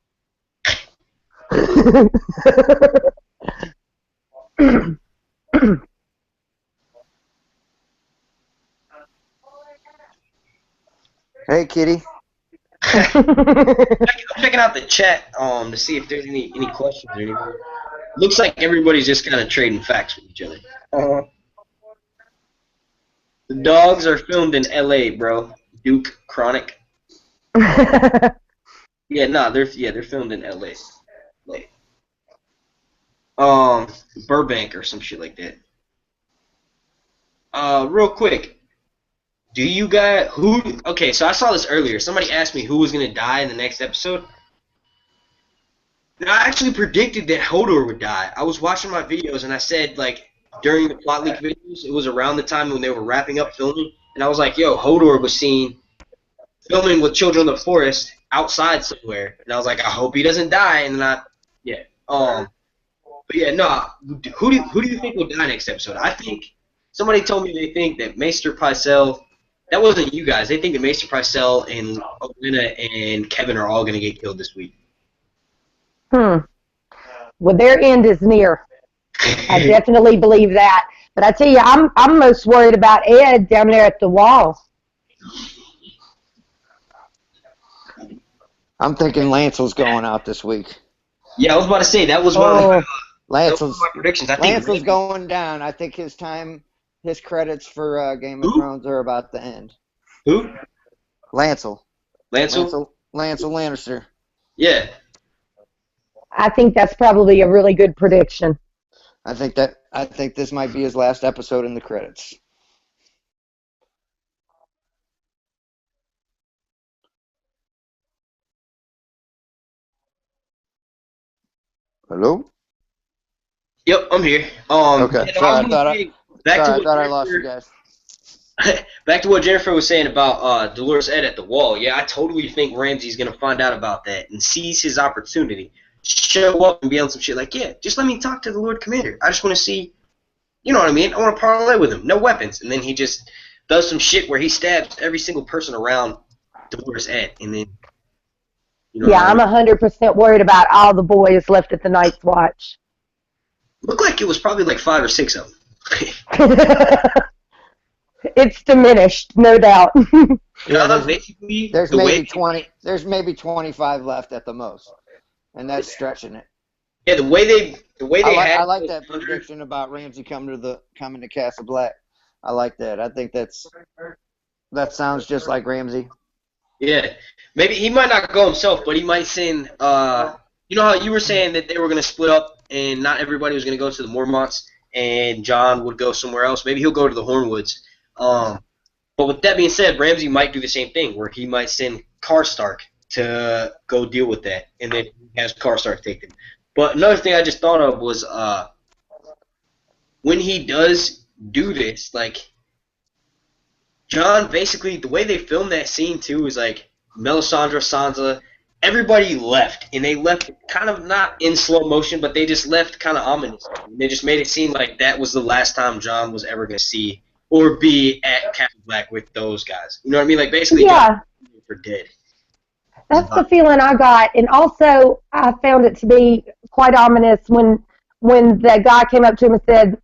Hey, kitty. I'm checking out the chat to see if there's any questions or anything. Looks like everybody's just kind of trading facts with each other. The dogs are filmed in L.A., bro. Duke Chronic. Yeah, they're filmed in L.A. Burbank or some shit like that. Real quick. Do you guys okay, so I saw this earlier. Somebody asked me who was gonna die in the next episode. And I actually predicted that Hodor would die. I was watching my videos and I said, like, during the plot leak videos, it was around the time when they were wrapping up filming, and I was like, yo, Hodor was seen filming with Children of the Forest outside somewhere. And I was like, I hope he doesn't die, and then but yeah, no, who do you think will die next episode? I think somebody told me they think that Maester Pycelle. That wasn't you guys. They think that Maester Pycelle and Olenna and Kevin are all going to get killed this week. Well, their end is near. I definitely believe that. But I tell you, I'm most worried about Ed down there at the wall. I'm thinking Lancel's going out this week. Yeah, I was about to say that was one of my predictions. I think Lancel's going down. I think his credits for Game of Thrones are about to end. Who? Lancel. Lancel Lannister. Yeah. I think that's probably a really good prediction. I think this might be his last episode in the credits. Hello? Yep, I'm here. Okay. Sorry, I thought I lost you guys. Back to what Jennifer was saying about Dolores Ed at the wall. Yeah, I totally think Ramsay's going to find out about that and seize his opportunity. Show up and be on some shit like, yeah, just let me talk to the Lord Commander. I just want to see, you know what I mean? I want to parlay with him. No weapons. And then he just does some shit where he stabs every single person around Dolores Ed. And then, you know. Yeah, I'm 100% worried about all the boys left at the Night's Watch. Looked like it was probably like 5 or 6 of them. It's diminished, no doubt. There's maybe 20. There's maybe 25 left at the most, and that's stretching it. Yeah, the way they I like that prediction about Ramsay coming to Castle Black. I like that. I think that sounds just like Ramsay. Yeah, maybe he might not go himself, but he might send. You know how you were saying that they were going to split up and not everybody was going to go to the Mormonts and John would go somewhere else. Maybe he'll go to the Hornwoods. But with that being said, Ramsay might do the same thing where he might send Karstark to go deal with that, and then has Karstark take them. But another thing I just thought of was when he does do this, like John basically the way they filmed that scene too is like Melisandre, Sansa, everybody left, and they left kind of not in slow motion, but they just left kind of ominous. They just made it seem like that was the last time John was ever going to see or be at Castle Black with those guys. You know what I mean? Like basically, yeah, for dead. That's the feeling I got, and also I found it to be quite ominous when the guy came up to him and said,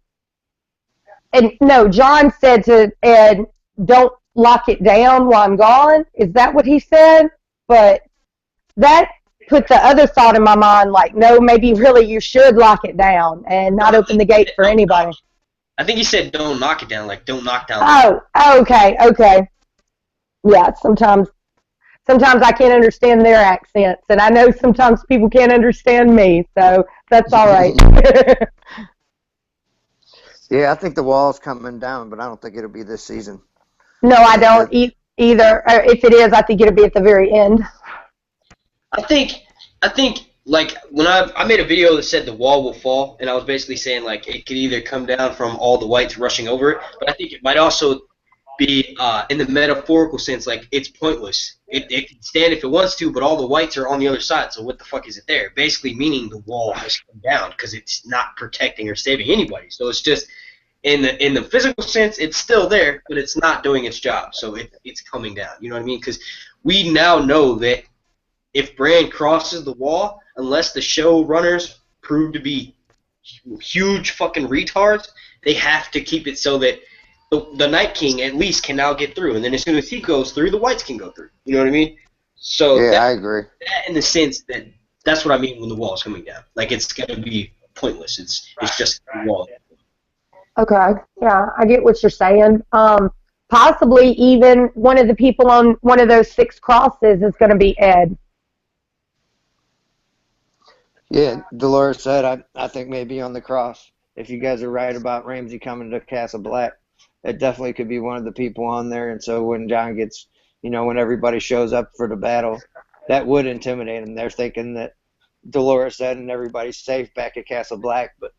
and no, John said to Ed, "Don't lock it down while I'm gone." Is that what he said? But that put the other thought in my mind, like, no, maybe really you should lock it down and not open the gate for anybody. I think he said don't knock it down, like don't knock down. Oh, okay. Yeah, sometimes I can't understand their accents, and I know sometimes people can't understand me, so that's all right. Yeah, I think the wall's coming down, but I don't think it'll be this season. No, I don't either. If it is, I think it'll be at the very end. I think like when I made a video that said the wall will fall, and I was basically saying like it could either come down from all the whites rushing over it, but I think it might also be in the metaphorical sense, like it's pointless. It can stand if it wants to, but all the whites are on the other side, so what the fuck is it there? Basically meaning the wall has come down because it's not protecting or saving anybody. So it's just in the physical sense, it's still there, but it's not doing its job. So it's coming down. You know what I mean? Because we now know that if Bran crosses the wall, unless the showrunners prove to be huge fucking retards, they have to keep it so that the Night King at least can now get through, and then as soon as he goes through, the whites can go through. You know what I mean? So Yeah, I agree. that in the sense that that's what I mean when the wall is coming down. Like it's gonna be pointless. It's just a wall. Okay, yeah, I get what you're saying. Possibly even one of the people on one of those 6 crosses is going to be Ed. Yeah, Dolores said, I think maybe on the cross. If you guys are right about Ramsay coming to Castle Black, it definitely could be one of the people on there. And so when John gets, when everybody shows up for the battle, that would intimidate them. They're thinking that Dolores said and everybody's safe back at Castle Black, but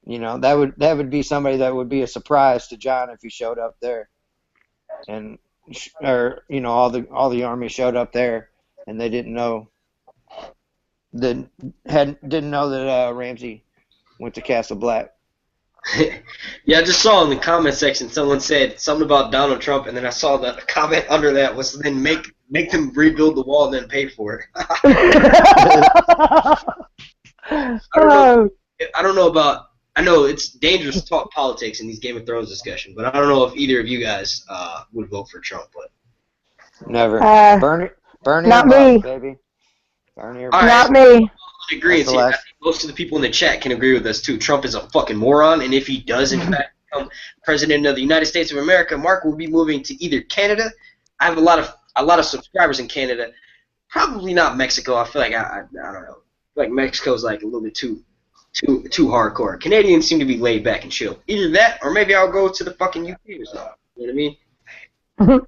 that would be somebody that would be a surprise to John if he showed up there, and all the army showed up there and they didn't know that Ramsay went to Castle Black. Yeah, I just saw in the comment section someone said something about Donald Trump, and then I saw the comment under that was then make them rebuild the wall and then pay for it. I know it's dangerous to talk politics in these Game of Thrones discussions, but I don't know if either of you guys would vote for Trump. But never. Bernie not or me. Bush, baby. Bernie or All Bush. Not me. I agree. I think most of the people in the chat can agree with us too. Trump is a fucking moron, and if he does in fact become president of the United States of America, Mark will be moving to either Canada. I have a lot of subscribers in Canada. Probably not Mexico. I feel like I don't know. Like Mexico's like a little bit too hardcore. Canadians seem to be laid back and chill. Either that, or maybe I'll go to the fucking UK or something. You know what I mean?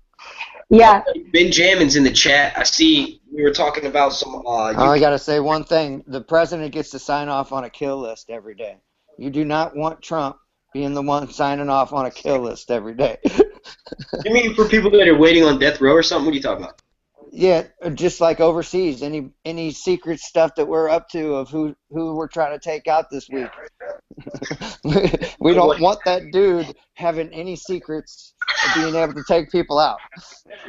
Yeah. Benjamin's in the chat. I see we were talking about some. I gotta say one thing: the president gets to sign off on a kill list every day. You do not want Trump being the one signing off on a kill list every day. You mean for people that are waiting on death row or something? What are you talking about? Yeah, just like overseas, any secret stuff that we're up to of who we're trying to take out this week. We don't want that dude having any secrets of being able to take people out.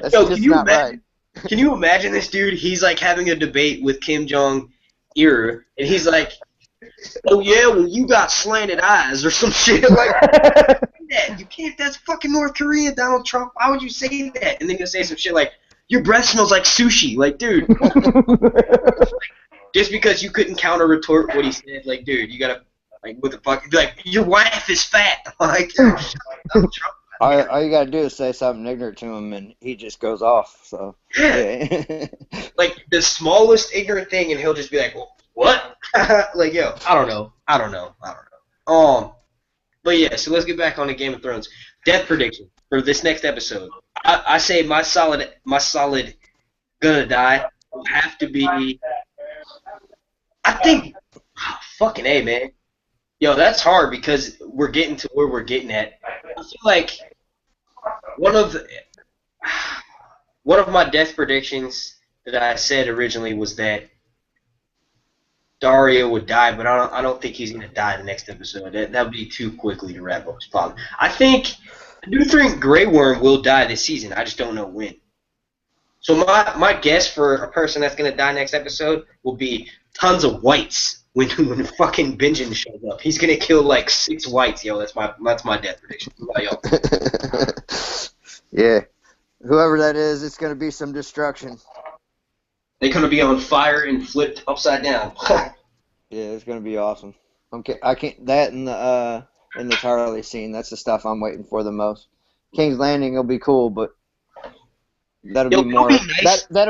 That's just not right. Can you imagine this dude? He's like having a debate with Kim Jong-il, and he's like, "Oh yeah, well you got slanted eyes or some shit like that. You can't. That's fucking North Korea, Donald Trump. Why would you say that?" And then he'll say some shit like, "Your breath smells like sushi." Like, dude, just because you couldn't counter retort what he said, like, dude, you gotta like, what the fuck? Like, your wife is fat. Like, Donald Trump. All you gotta do is say something ignorant to him, and he just goes off. So, yeah. Like the smallest ignorant thing, and he'll just be like, well, "What?" Like, yo, I don't know. But yeah, so let's get back on to Game of Thrones. Death prediction for this next episode. I say my solid gonna die will have to be. I think, fucking A, man. Yo, that's hard because we're getting to where we're getting at. I feel like one of my death predictions that I said originally was that Daario would die, but I don't think he's gonna die the next episode. That would be too quickly to wrap up his problem. I do think Grey Worm will die this season. I just don't know when. So my guess for a person that's gonna die next episode will be tons of whites when fucking Benjen shows up. He's gonna kill like 6 whites, yo. That's my death prediction. Yeah. Whoever that is, it's gonna be some destruction. They're gonna be on fire and flipped upside down. Yeah, it's gonna be awesome. Okay, I can't that in the Tarly scene. That's the stuff I'm waiting for the most. King's Landing will be cool, but that'll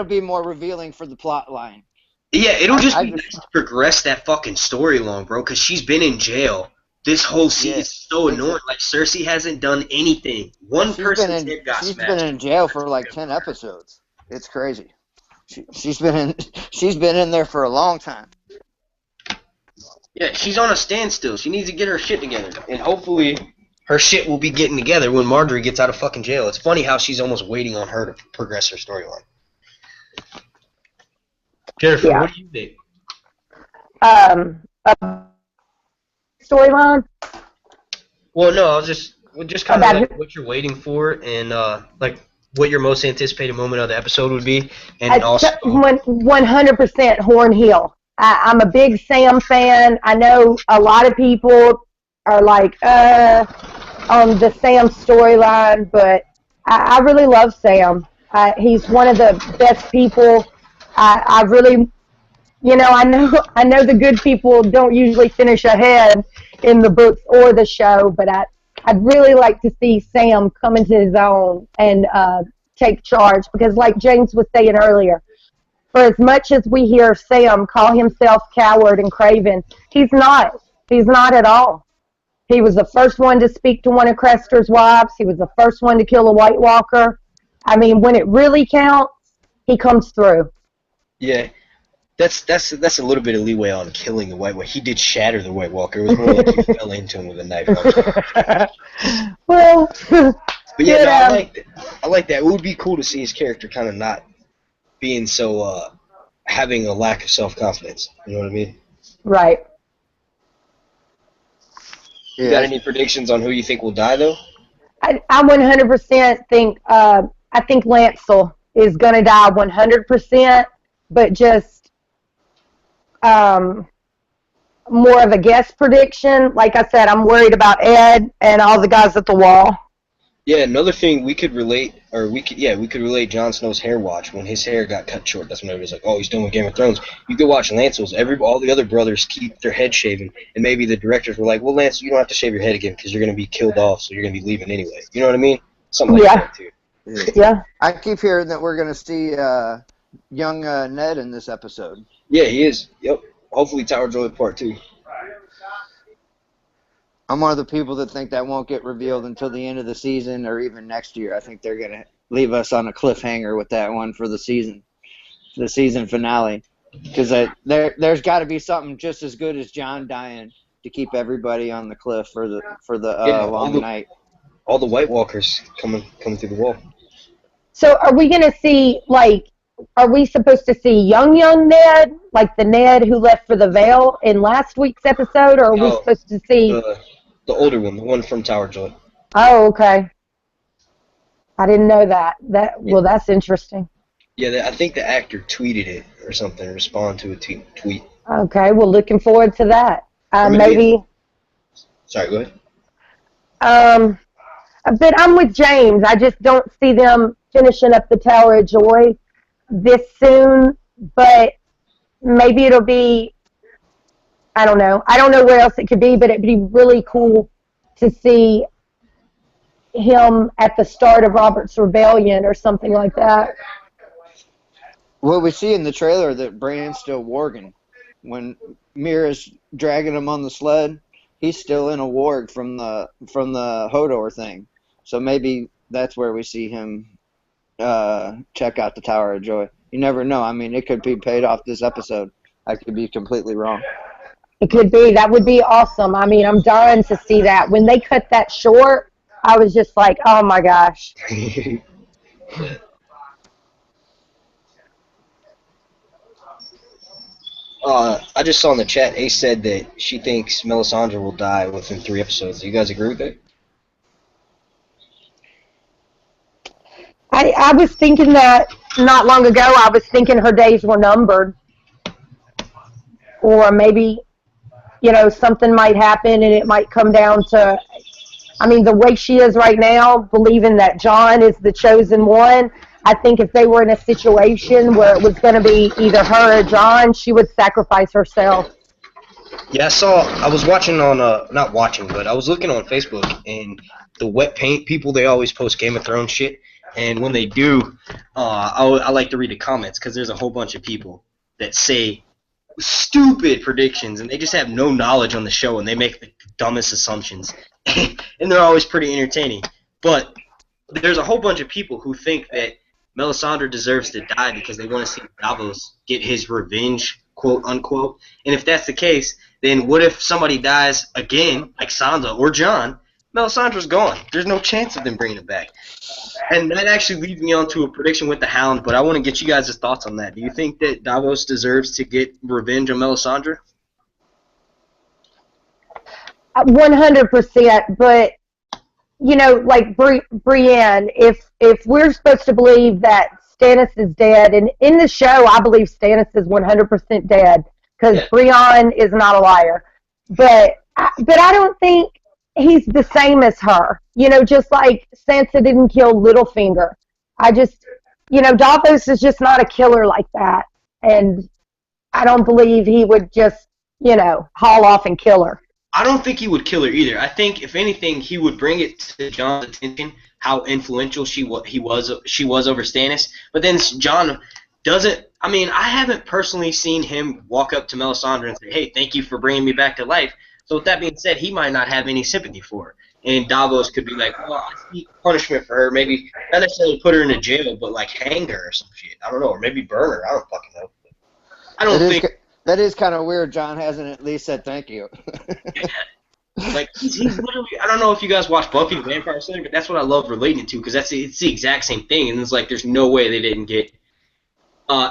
be more revealing for the plot line. Yeah, it'll just be nice to progress that fucking story along, bro, because she's been in jail. This whole scene is so annoying. Like, Cersei hasn't done anything. One person's head got smashed. She's been in jail for like 10 episodes. It's crazy. She's been in there for a long time. Yeah, she's on a standstill. She needs to get her shit together. And hopefully her shit will be getting together when Marjorie gets out of fucking jail. It's funny how she's almost waiting on her to progress her storyline. Jennifer, Yeah. what do you think? A storyline. Well, no, I was just kind of About like what you're waiting for and like what your most anticipated moment of the episode would be, and also 100% Horn Hill. I'm a big Sam fan. I know a lot of people are like on the Sam storyline, but I really love Sam. He's one of the best people. I really, I know the good people don't usually finish ahead in the books or the show, but I'd really like to see Sam come into his own and take charge, because like James was saying earlier, for as much as we hear Sam call himself coward and craven, he's not. He's not at all. He was the first one to speak to one of Crester's wives. He was the first one to kill a White Walker. I mean, when it really counts, he comes through. yeah. That's a little bit of leeway on killing the White Walker. He did shatter the White Walker. It was more like he fell into him with a knife. Well, But yeah, no, I like that. It would be cool to see his character kind of not being so having a lack of self-confidence. You know what I mean? right. You got any predictions on who you think will die, though? I 100% think I think Lancel is going to die 100%, but just more of a guess prediction. Like I said, I'm worried about Ed and all the guys at the wall. Yeah, another thing we could relate Jon Snow's hair watch when his hair got cut short. That's when everybody's like, oh, he's done with Game of Thrones. You could watch Lancel's. All the other brothers keep their head shaven, and maybe the directors were like, well, Lance, you don't have to shave your head again because you're going to be killed off, so you're going to be leaving anyway. You know what I mean? Something like that, too. Yeah. I keep hearing that we're going to see young Ned in this episode. Yeah, he is. Yep. Hopefully Tower Joy Part 2. I'm one of the people that think that won't get revealed until the end of the season or even next year. I think they're going to leave us on a cliffhanger with that one for the season finale. Because there's got to be something just as good as Jon dying to keep everybody on the cliff for the long night. All the White Walkers coming through the wall. So are we going to see, like, are we supposed to see young Ned, like the Ned who left for the Vale in last week's episode, or are we supposed to see... The older one, the one from Tower Joy. Oh, okay. I didn't know that. Well, that's interesting. Yeah, I think the actor tweeted it or something, respond to a tweet. Okay, well, looking forward to that. Sorry, go ahead. But I'm with James. I just don't see them finishing up the Tower of Joy this soon, but maybe it'll be, I don't know. I don't know where else it could be, but it'd be really cool to see him at the start of Robert's Rebellion or something like that. Well, we see in the trailer that Bran's still warging. When Mira's dragging him on the sled, he's still in a warg from the Hodor thing. So maybe that's where we see him check out the Tower of Joy. You never know. I mean, it could be paid off this episode. I could be completely wrong. It could be. That would be awesome. I mean, I'm dying to see that. When they cut that short, I was just like, oh my gosh. I just saw in the chat, Ace said that she thinks Melisandre will die within 3 episodes. Do you guys agree with that? I was thinking that not long ago. I was thinking her days were numbered. Or maybe, something might happen and it might come down to, I mean, the way she is right now, believing that Jon is the chosen one, I think if they were in a situation where it was going to be either her or Jon, she would sacrifice herself. Yeah, I was watching on, not watching, but I was looking on Facebook, and the wet paint people, they always post Game of Thrones shit, and when they do, I like to read the comments, because there's a whole bunch of people that say stupid predictions, and they just have no knowledge on the show, and they make the dumbest assumptions, and they're always pretty entertaining. But there's a whole bunch of people who think that Melisandre deserves to die because they want to see Davos get his revenge, quote unquote. And if that's the case, then what if somebody dies again, like Sansa or Jon? Melisandre's gone. There's no chance of them bringing it back. And that actually leads me on to a prediction with the Hound, but I want to get you guys' thoughts on that. Do you think that Davos deserves to get revenge on Melisandre? 100%, but you know, like Brienne, if we're supposed to believe that Stannis is dead, and in the show, I believe Stannis is 100% dead because Brienne is not a liar. But I don't think he's the same as her. You know, just like Sansa didn't kill Littlefinger. Davos is just not a killer like that, and I don't believe he would just, haul off and kill her. I don't think he would kill her either. I think, if anything, he would bring it to Jon's attention how influential she was over Stannis. But then Jon doesn't. I mean, I haven't personally seen him walk up to Melisandre and say, "Hey, thank you for bringing me back to life." So with that being said, he might not have any sympathy for her. And Davos could be like, "Well, I seek punishment for her. Maybe not necessarily put her in a jail, but like hang her or some shit. I don't know, or maybe burn her. I don't fucking know." I don't think. That is kind of weird. Jon hasn't at least said thank you. Like he's literally. I don't know if you guys watch Buffy the Vampire Slayer, but that's what I love relating it to because it's the exact same thing, and it's like there's no way they didn't get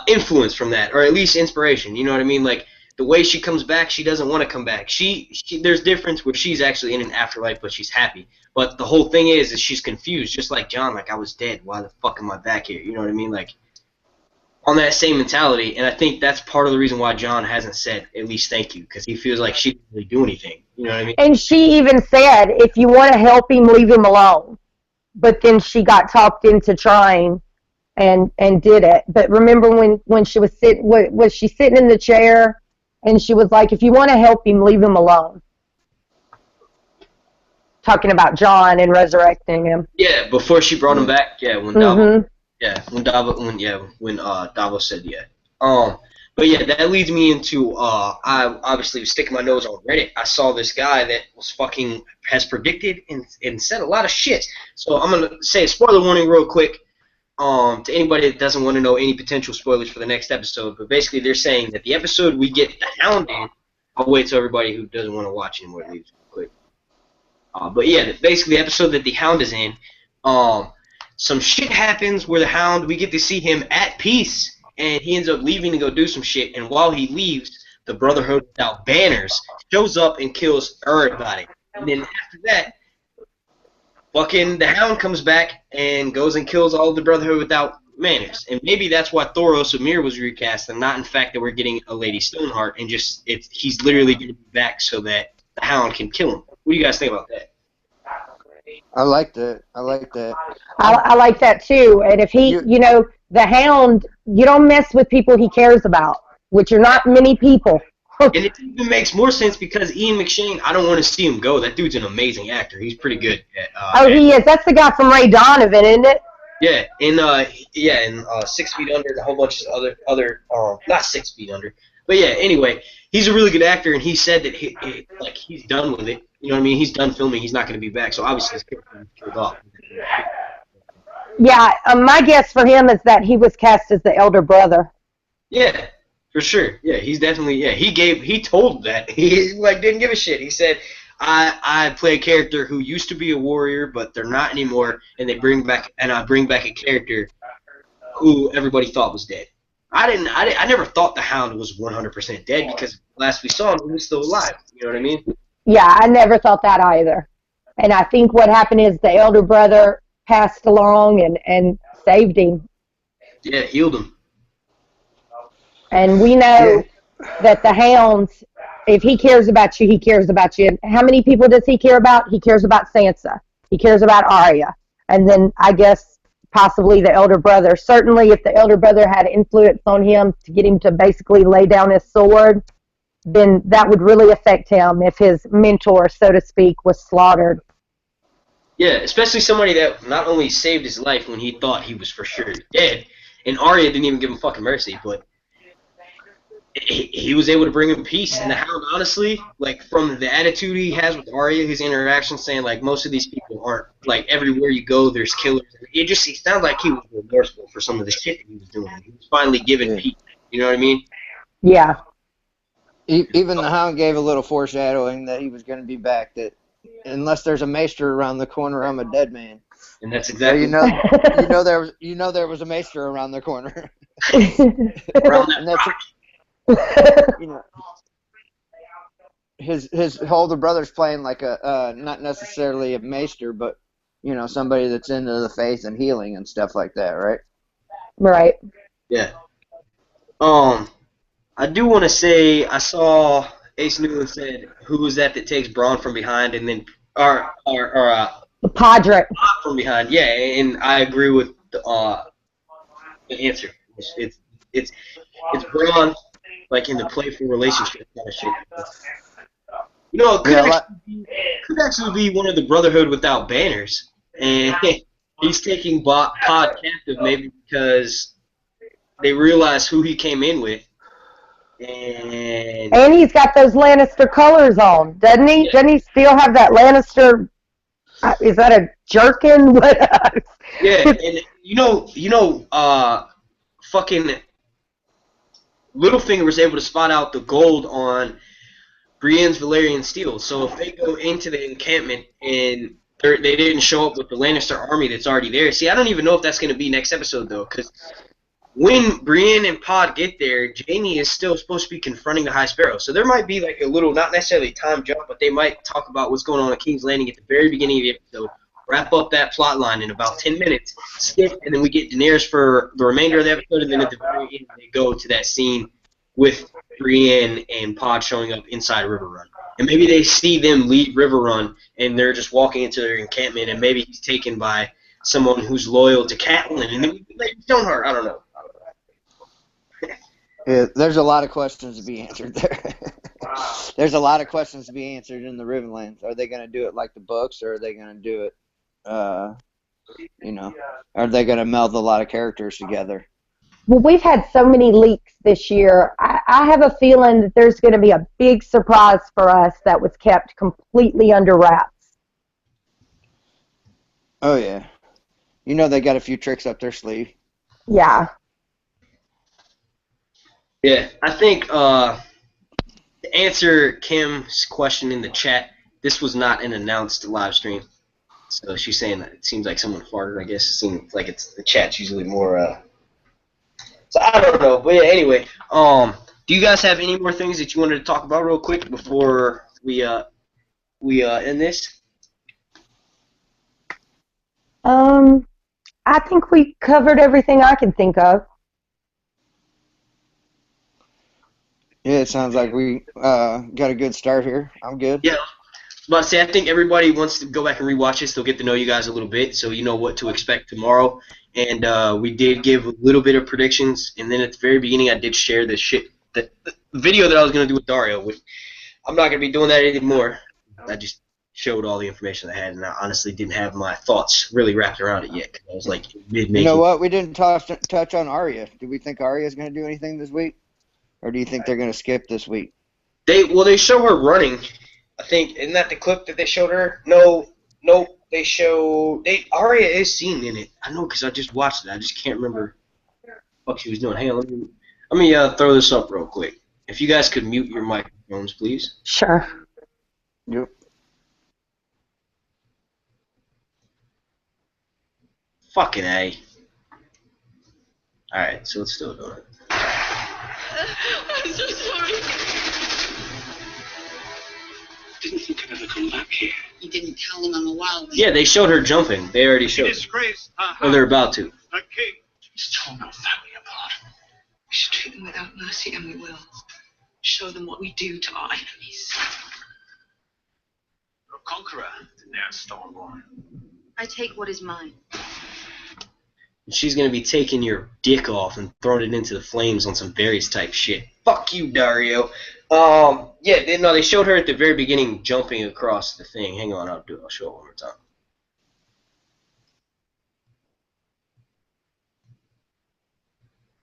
influence from that, or at least inspiration. You know what I mean? Like the way she comes back, she doesn't want to come back. There's difference where she's actually in an afterlife, but she's happy. But the whole thing is she's confused, just like Jon. Like I was dead. Why the fuck am I back here? You know what I mean? Like. On that same mentality, and I think that's part of the reason why Jon hasn't said at least thank you, because he feels like she didn't really do anything. You know what I mean? And she even said, if you want to help him, leave him alone. But then she got talked into trying and did it. But remember when she was sitting in the chair, and she was like, if you want to help him, leave him alone. Talking about Jon and resurrecting him. Yeah, before she brought him back. Yeah, when Davos. Yeah, when Davos said yeah. But yeah, that leads me into I obviously was sticking my nose on Reddit. I saw this guy that has predicted and said a lot of shit. So I'm gonna say a spoiler warning real quick. To anybody that doesn't want to know any potential spoilers for the next episode, but basically they're saying that the episode we get the Hound in. I'll wait till everybody who doesn't want to watch anymore leaves real quick. But yeah, basically the episode that the Hound is in. Some shit happens where the Hound, we get to see him at peace, and he ends up leaving to go do some shit, and while he leaves, the Brotherhood Without Banners shows up and kills everybody. And then after that, fucking the Hound comes back and goes and kills all the Brotherhood Without Banners. And maybe that's why Thoros Amir was recast, and not in fact that we're getting a Lady Stoneheart, and just he's literally going to be back so that the Hound can kill him. What do you guys think about that? I like that. I like that. I like that too. And if the Hound, you don't mess with people he cares about, which are not many people. And it even makes more sense because Ian McShane, I don't want to see him go. That dude's an amazing actor. He's pretty good. He is. That's the guy from Ray Donovan, isn't it? Yeah, in 6 Feet Under and a whole bunch of other not 6 Feet Under, but yeah. Anyway, he's a really good actor, and he said that he's done with it. You know what I mean? He's done filming. He's not going to be back. So obviously his character killed off. Yeah, my guess for him is that he was cast as the elder brother. Yeah, for sure. Yeah, he's definitely. Yeah, he told that he didn't give a shit. He said, I play a character who used to be a warrior, but they're not anymore, and I bring back a character who everybody thought was dead. I never thought the Hound was 100% dead because last we saw him, he was still alive. You know what I mean? Yeah, I never thought that either. And I think what happened is the elder brother passed along and saved him. Yeah, healed him. And we know that the Hounds, if he cares about you, he cares about you. And how many people does he care about? He cares about Sansa. He cares about Aria. And then I guess possibly the elder brother. Certainly if the elder brother had influence on him to get him to basically lay down his sword, then that would really affect him if his mentor, so to speak, was slaughtered. Yeah, especially somebody that not only saved his life when he thought he was for sure dead, and Aria didn't even give him fucking mercy, but he was able to bring him peace. And the Hound, honestly, like from the attitude he has with Aria, his interaction, saying like most of these people aren't like everywhere you go, there's killers. It sounded like he was remorseful for some of the shit that he was doing. He was finally given peace. You know what I mean? Yeah. Even the Hound gave a little foreshadowing that he was going to be back. That unless there's a maester around the corner, I'm a dead man. And that's exactly. So there was a maester around the corner. Around that you know, his older brother's playing like a not necessarily a maester, but somebody that's into the faith and healing and stuff like that, right? Right. Yeah. I do want to say I saw Ace Newland said, "Who was that takes Braun from behind and then Podrick from behind?" Yeah, and I agree with the answer. It's Braun, like in the playful relationship kind of shit. It could actually be one of the Brotherhood without banners, and he's taking Pod captive maybe because they realize who he came in with. And he's got those Lannister colors on, doesn't he? Yeah. Doesn't he still have that Lannister? Is that a jerkin? Yeah, and fucking Littlefinger was able to spot out the gold on Brienne's Valyrian steel. So if they go into the encampment and they didn't show up with the Lannister army that's already there. See, I don't even know if that's going to be next episode though, because when Brienne and Pod get there, Jaime is still supposed to be confronting the High Sparrow. So there might be like a little, not necessarily time jump, but they might talk about what's going on at King's Landing at the very beginning of the episode, wrap up that plot line in about 10 minutes, skip, and then we get Daenerys for the remainder of the episode, and then at the very end they go to that scene with Brienne and Pod showing up inside Riverrun. And maybe they see them leave Riverrun, and they're just walking into their encampment, and maybe he's taken by someone who's loyal to Catelyn, and then we like Stoneheart. I don't know. Yeah, there's a lot of questions to be answered there. There's a lot of questions to be answered in the Riverlands. Are they going to do it like the books, or are they going to do it, are they going to meld a lot of characters together? Well, we've had so many leaks this year. I have a feeling that there's going to be a big surprise for us that was kept completely under wraps. Oh, yeah. They got a few tricks up their sleeve. Yeah. Yeah, I think to answer Kim's question in the chat, this was not an announced live stream. So she's saying that it seems like someone farted, I guess. It seems like the chat's usually more, so I don't know. But yeah, anyway, do you guys have any more things that you wanted to talk about real quick before we end this? I think we covered everything I can think of. Yeah, it sounds like we got a good start here. I'm good. Yeah. But see, I think everybody wants to go back and rewatch this. They'll get to know you guys a little bit, so you know what to expect tomorrow. And we did give a little bit of predictions, and then at the very beginning, I did share the video that I was going to do with Daario. Which I'm not going to be doing that anymore. I just showed all the information I had, and I honestly didn't have my thoughts really wrapped around it yet. Cause I was like mid-making. You know what? We didn't touch on Aria. Do we think Aria is going to do anything this week, or do you think they're going to skip this week? They show her running. I think, isn't that the clip that they showed her? No, Aria is seen in it. I know because I just watched it. I just can't remember what she was doing. Hang on, let me throw this up real quick. If you guys could mute your microphones, please. Sure. Yep. Fucking A. Alright, so let's still do it. I'm so sorry. Didn't think I'd ever come back here. You didn't tell them I'm a wild man. Yeah, they showed her jumping. They already showed it. Disgrace. Or they're about to. A king. He's torn our family apart. We should treat them without mercy, and we will. Show them what we do to our enemies. You're a conqueror, Daenerys Stormborn. I take what is mine. She's gonna be taking your dick off and throwing it into the flames on some Varys type shit. Fuck you, Daario. Yeah, no, they showed her at the very beginning jumping across the thing. Hang on, I'll show it one more time.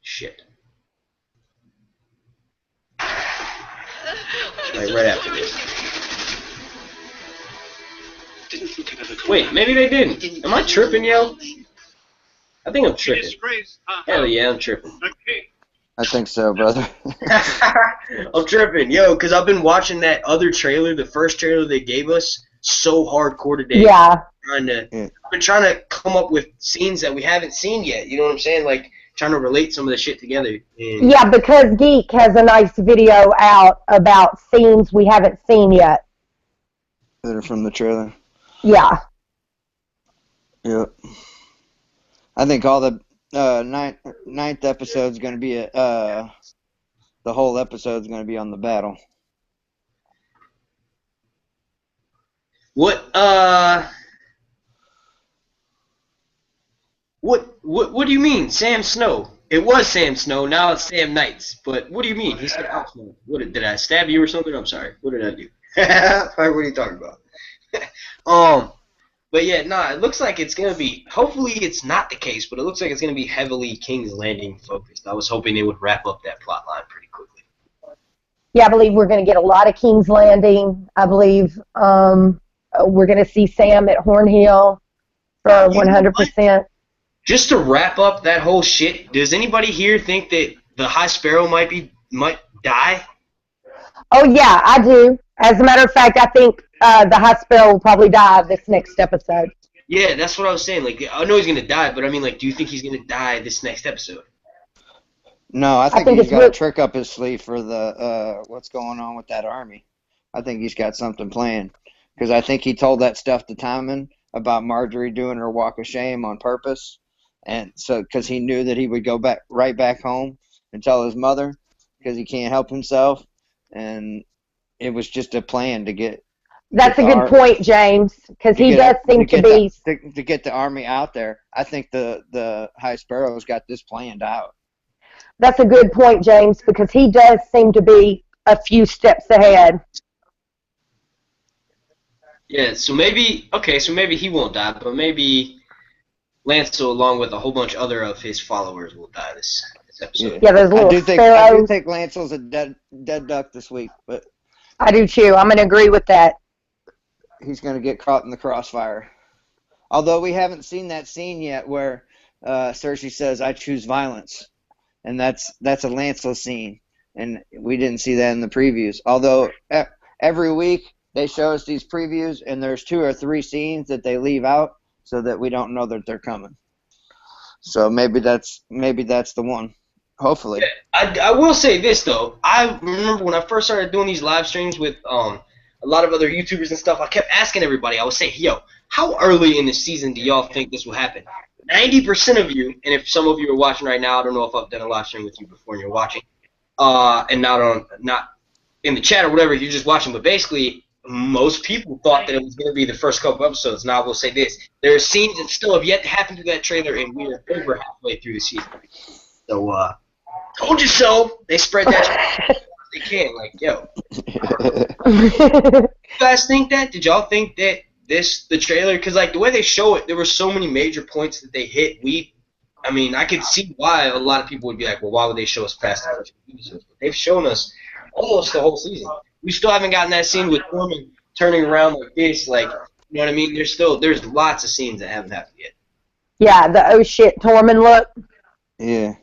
Shit. Like right after this. Didn't think I'd ever come Wait, back. maybe they didn't. Am I tripping, yo? I think I'm She tripping. disgraced her Hell house. yeah, I'm tripping. The king. I think so, brother. I'm tripping, yo, because I've been watching that other trailer, the first trailer they gave us, so hardcore today. Yeah. I've been trying to come up with scenes that we haven't seen yet. You know what I'm saying? Like trying to relate some of the shit together. And Yeah, because Geek has a nice video out about scenes we haven't seen yet. That are from the trailer. Yeah. Yep. I think all the ninth episode's going to be the whole episode's going to be on the battle. What do you mean, Sam Snow? It was Sam Snow, now it's Sam Knights. But what do you mean? He said Al Snow. What did I stab you or something? I'm sorry. What did I do? What are you talking about? But yeah, nah, it looks like it's gonna be, hopefully it's not the case, but it looks like it's gonna be heavily King's Landing focused. I was hoping they would wrap up that plot line pretty quickly. Yeah, I believe we're going to get a lot of King's Landing. I believe we're going to see Sam at Hornhill for 100%. Just to wrap up that whole shit, does anybody here think that the High Sparrow might die? Oh, yeah, I do. As a matter of fact, I think the High Sparrow will probably die this next episode. Yeah, that's what I was saying. Like, I know he's gonna die, but I mean, like, do you think he's gonna die this next episode? No, I think think he's it's got real- a trick up his sleeve for the what's going on with that army. I think he's got something planned because I think he told that stuff to Timon about Marjorie doing her walk of shame on purpose, and so because he knew that he would go right back home and tell his mother because he can't help himself, and it was just a plan to get. That's a good point, James, because he does seem to be... To get the army out there. I think the High Sparrow's got this planned out. That's a good point, James, because he does seem to be a few steps ahead. Yeah, so maybe he won't die, but maybe Lancel, along with a whole bunch other of his followers, will die this episode. Yeah, those little sparrows. I do think Lancel's a dead duck this week, but I do too. I'm going to agree with that. He's going to get caught in the crossfire. Although we haven't seen that scene yet where Cersei says, "I choose violence," and that's a Lancel scene, and we didn't see that in the previews. Although every week they show us these previews, and there's 2 or 3 scenes that they leave out so that we don't know that they're coming. So maybe that's the one. Hopefully. Yeah, I will say this though. I remember when I first started doing these live streams with a lot of other YouTubers and stuff. I kept asking everybody. I would say, "Yo, how early in the season do y'all think this will happen?" 90% of you, and if some of you are watching right now, I don't know if I've done a live stream with you before and you're watching, and not in the chat or whatever, you're just watching. But basically, most people thought that it was going to be the first couple episodes. Now I will say this: there are scenes that still have yet to happen through that trailer, and we are over halfway through the season. So, told you so. They spread that shit as they can. Like, yo. You guys think that? Did y'all think that the trailer, because like the way they show it, there were so many major points that they hit. I mean, I could see why a lot of people would be like, well, why would they show us past the first episodes? But they've shown us almost the whole season. We still haven't gotten that scene with Norman turning around like this, like, you know what I mean? There's lots of scenes that haven't happened yet. Yeah, the oh shit Tormund look. Yeah.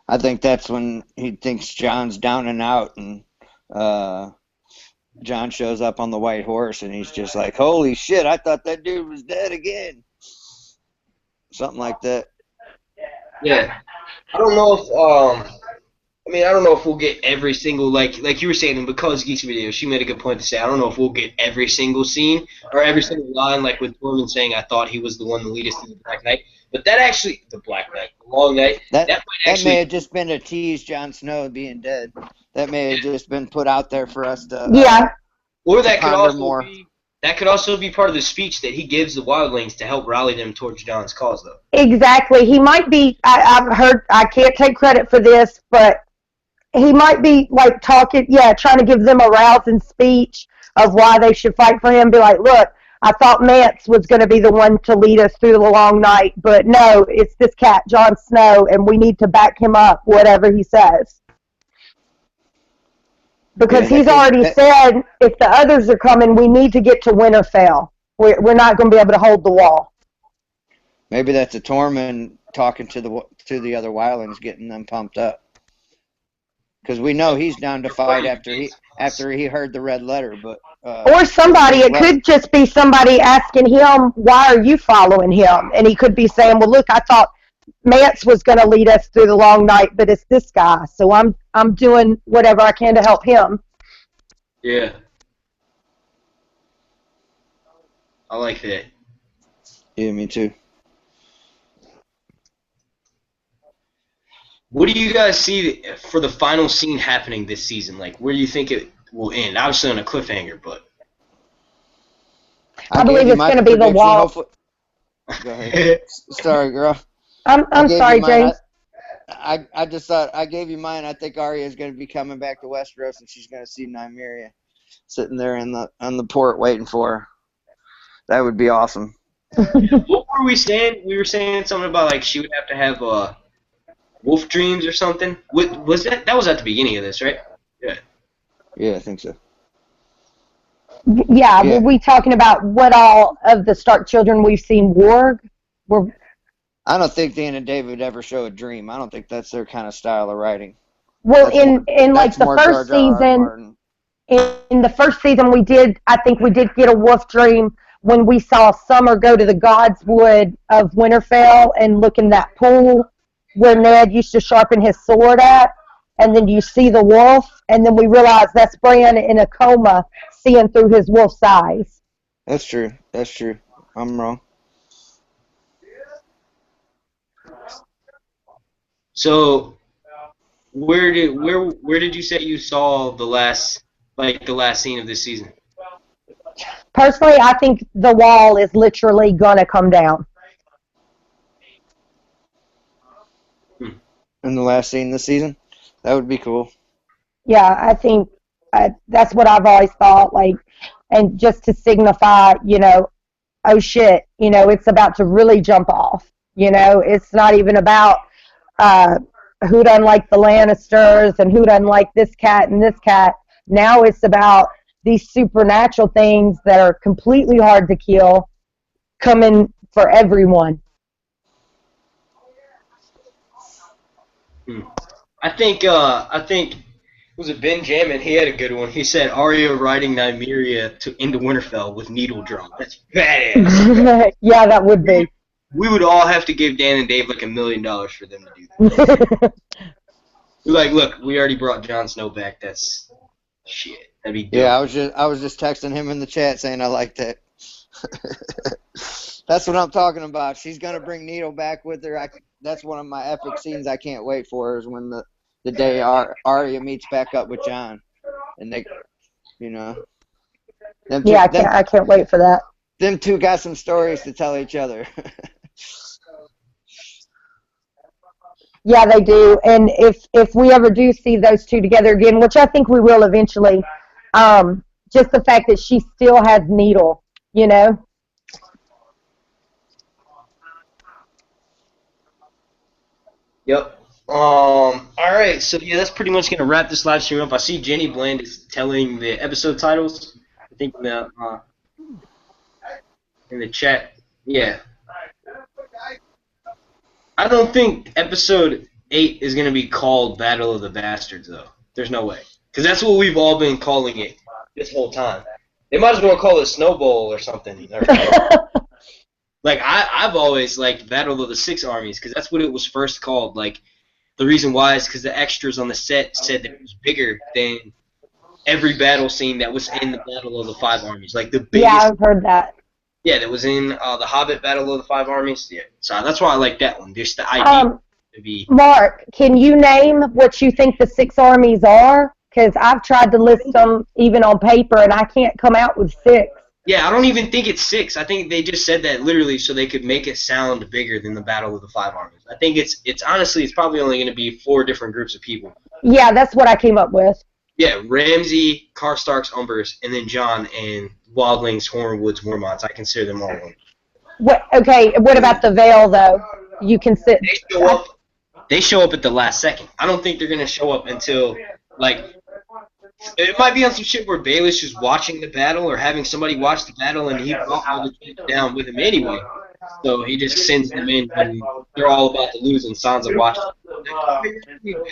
I think that's when he thinks John's down and out, and John shows up on the white horse, and he's just like, "Holy shit! I thought that dude was dead again." Something like that. Yeah, I don't know if I don't know if we'll get every single like you were saying in Because Geek's video. She made a good point to say I don't know if we'll get every single scene or every single line like with Tormund saying I thought he was the one to lead us to the Black Knight. But that actually, the Black Knight, the Long Night, That actually, may have just been a tease, Jon Snow being dead. That may have just been put out there for us to or that could ponder also more. that could also be part of the speech that he gives the wildlings to help rally them towards John's cause, though. Exactly. He might be. I've heard. I can't take credit for this, but he might be like trying to give them a rousing speech of why they should fight for him. Be like, look, I thought Mance was going to be the one to lead us through the long night, but no, it's this cat, Jon Snow, and we need to back him up, whatever he says. Because Yeah, he's already said if the others are coming, we need to get to Winterfell. We're not going to be able to hold the wall. Maybe that's a Tormund talking to the other wildlings, getting them pumped up. Because we know he's down to fight after he heard the red letter, but or somebody, it could just be somebody asking him, why are you following him? And he could be saying, well, look, I thought Mance was going to lead us through the long night, but it's this guy, so I'm doing whatever I can to help him. Yeah. I like that. Yeah, me too. What do you guys see for the final scene happening this season? Like, where do you think it will end? Obviously on a cliffhanger, but... I believe it's going to be the wall. Go ahead. Sorry, girl. I'm sorry, James. I just thought I gave you mine. I think Aria is going to be coming back to Westeros, and she's going to see Nymeria sitting there on the port waiting for her. That would be awesome. What were we saying? We were saying something about like she would have to have wolf dreams or something. What was that? That was at the beginning of this, right? Yeah. Yeah, I think so. Yeah, were we talking about what all of the Stark children we've seen warg? I don't think Dan and David ever show a dream. I don't think that's their kind of style of writing. Well, in like the first season, in the first season I think we did get a wolf dream when we saw Summer go to the Godswood of Winterfell and look in that pool where Ned used to sharpen his sword at, and then you see the wolf, and then we realize that's Bran in a coma seeing through his wolf's eyes. That's true. That's true. I'm wrong. So, where did you say you saw the last scene of this season? Personally, I think the wall is literally gonna come down. In the last scene this season, that would be cool. Yeah, I think that's what I've always thought. Like, and just to signify, oh shit, it's about to really jump off. It's not even about who doesn't like the Lannisters and who doesn't like this cat and this cat. Now it's about these supernatural things that are completely hard to kill coming for everyone. I think was it Benjamin? He had a good one. He said Arya riding Nymeria into Winterfell with needle drawn. That's badass. Yeah, that would be. We would all have to give Dan and Dave like $1 million for them to do that. We're like, look, we already brought Jon Snow back. That's shit. That'd be dope. Yeah, I was just texting him in the chat saying I like that. That's what I'm talking about. She's gonna bring Needle back with her. That's one of my epic scenes I can't wait for. Is when the day Arya meets back up with Jon, and they, I can't wait for that. Them two got some stories to tell each other. Yeah, they do. And if we ever do see those two together again, which I think we will eventually, just the fact that she still has Needle, Yep. All right. So yeah, that's pretty much gonna wrap this live stream up. I see Jenny Bland is telling the episode titles. I think in the chat. Yeah. I don't think episode 8 is going to be called Battle of the Bastards, though. There's no way. Because that's what we've all been calling it this whole time. They might as well call it Snowball or something. Like, I've always liked Battle of the Six Armies, because that's what it was first called. Like, the reason why is because the extras on the set said that it was bigger than every battle scene that was in the Battle of the Five Armies. Like, the biggest... Yeah, I've heard that. Yeah, that was in the Hobbit Battle of the Five Armies. Yeah, so that's why I like that one. Just the idea to be. Mark, can you name what you think the six armies are? Because I've tried to list them even on paper, and I can't come out with 6. Yeah, I don't even think it's 6. I think they just said that literally so they could make it sound bigger than the Battle of the Five Armies. I think it's honestly it's probably only going to be 4 different groups of people. Yeah, that's what I came up with. Yeah, Ramsay, Karstarks, Umbers, and then Jon and Wildlings, Hornwoods, Mormonts. I consider them all one. Okay, what about the Vale, though? You consider... They show up at the last second. I don't think they're going to show up until, like, It might be on some shit where Baelish is watching the battle or having somebody watch the battle, and he brought all the kids down with him anyway. So he just sends them in when they're all about to lose, and Sansa watches.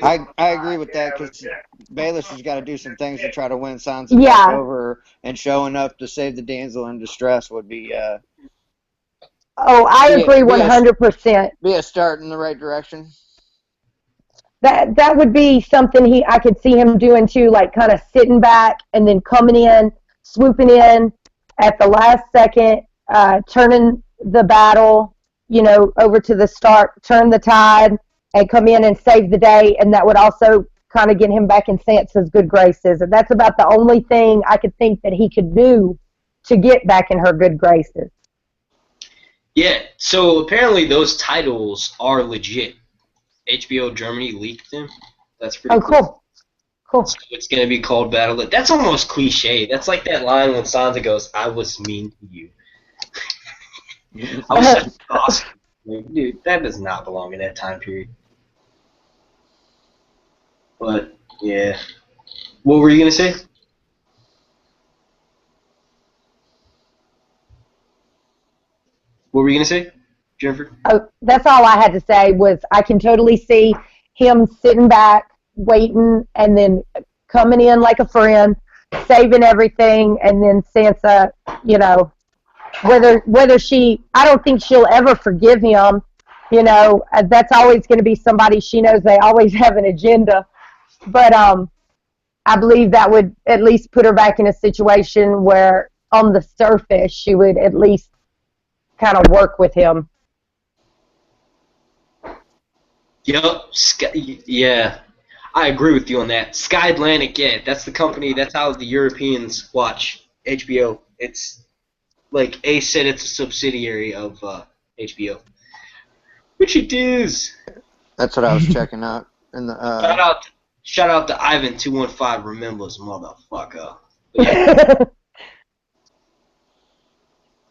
I agree with that because Baelish has got to do some things to try to win Sansa Yeah. back over, and showing up to save the damsel in distress would be. Oh, I agree 100%. Be a start in the right direction. That would be something I could see him doing too, like kind of sitting back and then coming in, swooping in at the last second, turning the battle, over to the Stark, turn the tide, and come in and save the day, and that would also kind of get him back in Sansa's good graces. And that's about the only thing I could think that he could do to get back in her good graces. Yeah, so apparently those titles are legit. HBO Germany leaked them. That's pretty cool. Cool. So it's going to be called Battle. That's almost cliche. That's like that line when Sansa goes, "I was mean to you." I was such a boss. Like, dude, that does not belong in that time period. But, yeah. What were you going to say? What were you going to say, Jennifer? Oh, that's all I had to say was I can totally see him sitting back, waiting, and then coming in like a friend, saving everything, and then Sansa, whether I don't think she'll ever forgive him. That's always going to be somebody she knows they always have an agenda. But I believe that would at least put her back in a situation where on the surface she would at least kind of work with him. Yep. Yeah. I agree with you on that. Sky Atlantic, yeah, that's the company. That's how the Europeans watch HBO. It's like Ace said, it's a subsidiary of HBO, which it is. That's what I was checking out. In the shout out to Ivan215 remembers, motherfucker.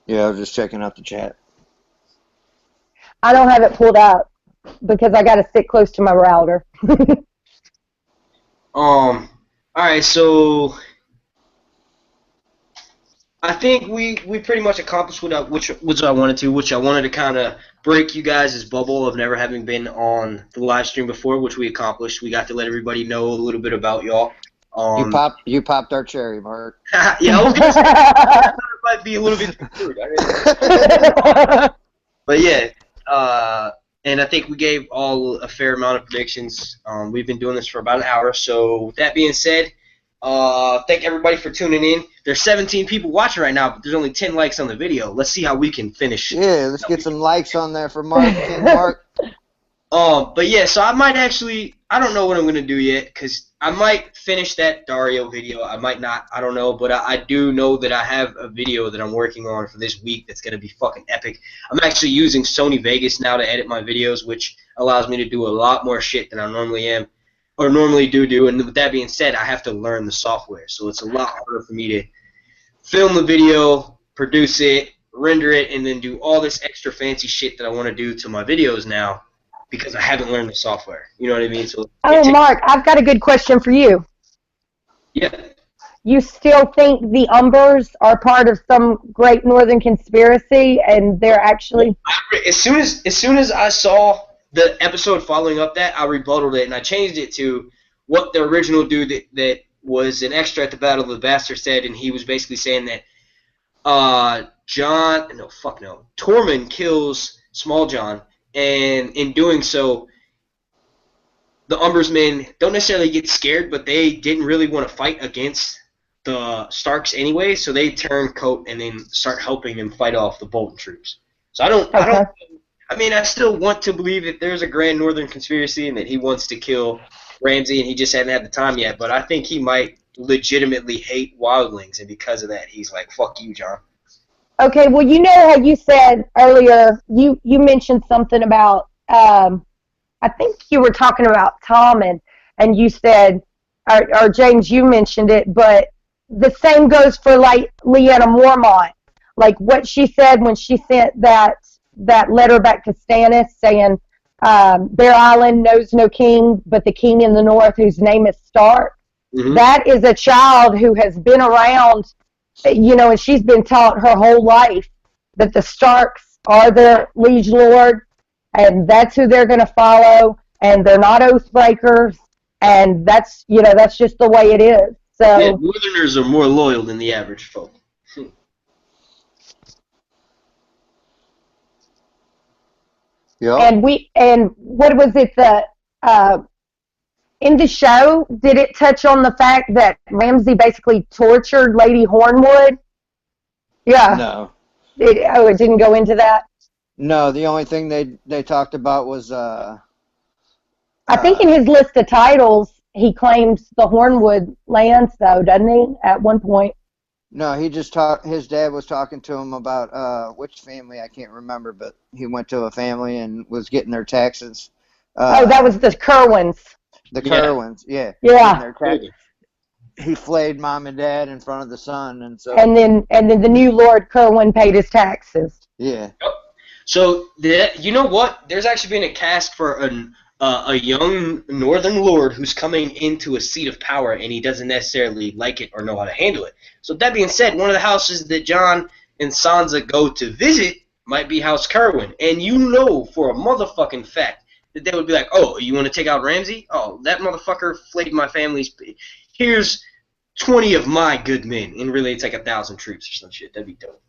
Yeah, I was just checking out the chat. I don't have it pulled up because I got to sit close to my router. All right, so I think we pretty much accomplished which I wanted to, which I wanted to kind of break you guys' bubble of never having been on the live stream before, which we accomplished. We got to let everybody know a little bit about y'all. You popped our cherry, Mark. Yeah, I was gonna say that might be a little bit rude. But yeah, and I think we gave all a fair amount of predictions. We've been doing this for about an hour, so with that being said, thank everybody for tuning in. There's 17 people watching right now, but there's only 10 likes on the video. Let's see how we can finish. Yeah, let's get some likes on there for Mark. King Mark. But yeah, so I might actually, I don't know what I'm going to do yet, because I might finish that Daario video. I might not, I don't know, but I do know that I have a video that I'm working on for this week that's going to be fucking epic. I'm actually using Sony Vegas now to edit my videos, which allows me to do a lot more shit than I normally do. And with that being said, I have to learn the software, so it's a lot harder for me to film the video, produce it, render it, and then do all this extra fancy shit that I want to do to my videos now, because I haven't learned the software. You know what I mean? So. Mark, I've got a good question for you. Yeah. You still think the Umbers are part of some great northern conspiracy, and they're actually? As soon as I saw the episode following up that, I rebutted it, and I changed it to what the original dude that was an extra at the Battle of the Bastards said, and he was basically saying that Tormund kills Small John, and in doing so, the Umbersmen don't necessarily get scared, but they didn't really want to fight against the Starks anyway, so they turn coat and then start helping them fight off the Bolton troops. So I still want to believe that there's a grand northern conspiracy and that he wants to kill Ramsay and he just hasn't had the time yet, but I think he might legitimately hate wildlings, and because of that, he's like, fuck you, John. Okay, well, you know how you said earlier, you mentioned something about, I think you were talking about Tom, and you said, or James, you mentioned it, but the same goes for, like, Lyanna Mormont. Like, what she said when she sent that letter back to Stannis saying, Bear Island knows no king but the king in the north whose name is Stark. Mhm. That is a child who has been around, and she's been taught her whole life that the Starks are their liege lord, and that's who they're going to follow, and they're not oath breakers, and that's just the way it is. So Yeah, Northerners are more loyal than the average folk. Yep. and what was it in the show? Did it touch on the fact that Ramsay basically tortured Lady Hornwood? Yeah. No. It didn't go into that. No, the only thing they talked about was I think in his list of titles, he claims the Hornwood lands, though, doesn't he? At one point. no, he just his dad was talking to him about which family, I can't remember, but he went to a family and was getting their taxes. That was the Kerwins. The Yeah. Kerwins, yeah. Yeah. He flayed mom and dad in front of the son, and so And then the new Lord Kerwin paid his taxes. yeah. So you know what? There's actually been a cast for a young Northern Lord who's coming into a seat of power, and he doesn't necessarily like it or know how to handle it. So that being said, one of the houses that Jon and Sansa go to visit might be House Kerwin, and you know for a motherfucking fact that they would be like, "Oh, you want to take out Ramsay? Oh, that motherfucker flayed my family's. Here's 20 of my good men," and really it's like 1,000 troops or some shit. That'd be dope.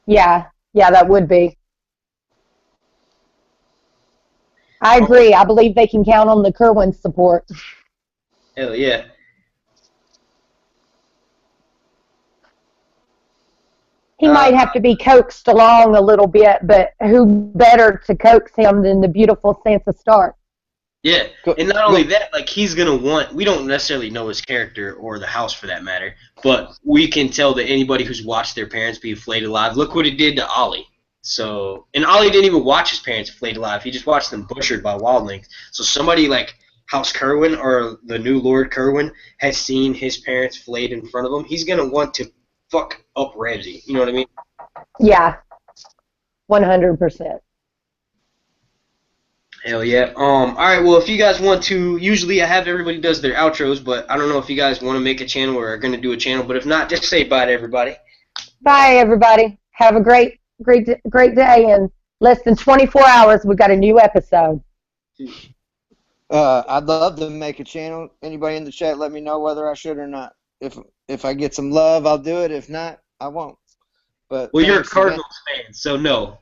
Yeah, that would be. I agree. I believe they can count on the Kerwin's support. Hell yeah. He might have to be coaxed along a little bit, but who better to coax him than the beautiful Sansa Stark? Yeah, and not only that, like he's gonna want. We don't necessarily know his character or the house for that matter, but we can tell that anybody who's watched their parents be flayed alive. Look what it did to Ollie. So, and Ollie didn't even watch his parents flayed alive. He just watched them butchered by wildlings. So somebody like House Kerwin or the new Lord Kerwin has seen his parents flayed in front of him. He's gonna want to fuck up Ramsay. You know what I mean? Yeah, 100%. Hell yeah. All right. Well, if you guys want to, usually I have everybody does their outros, but I don't know if you guys want to make a channel or are going to do a channel. But if not, just say bye to everybody. Bye, everybody. Have a great day. In less than 24 hours, we've got a new episode. I'd love to make a channel. Anybody in the chat, let me know whether I should or not. If I get some love, I'll do it. If not, I won't. But Well, you're a Cardinals fan, so no.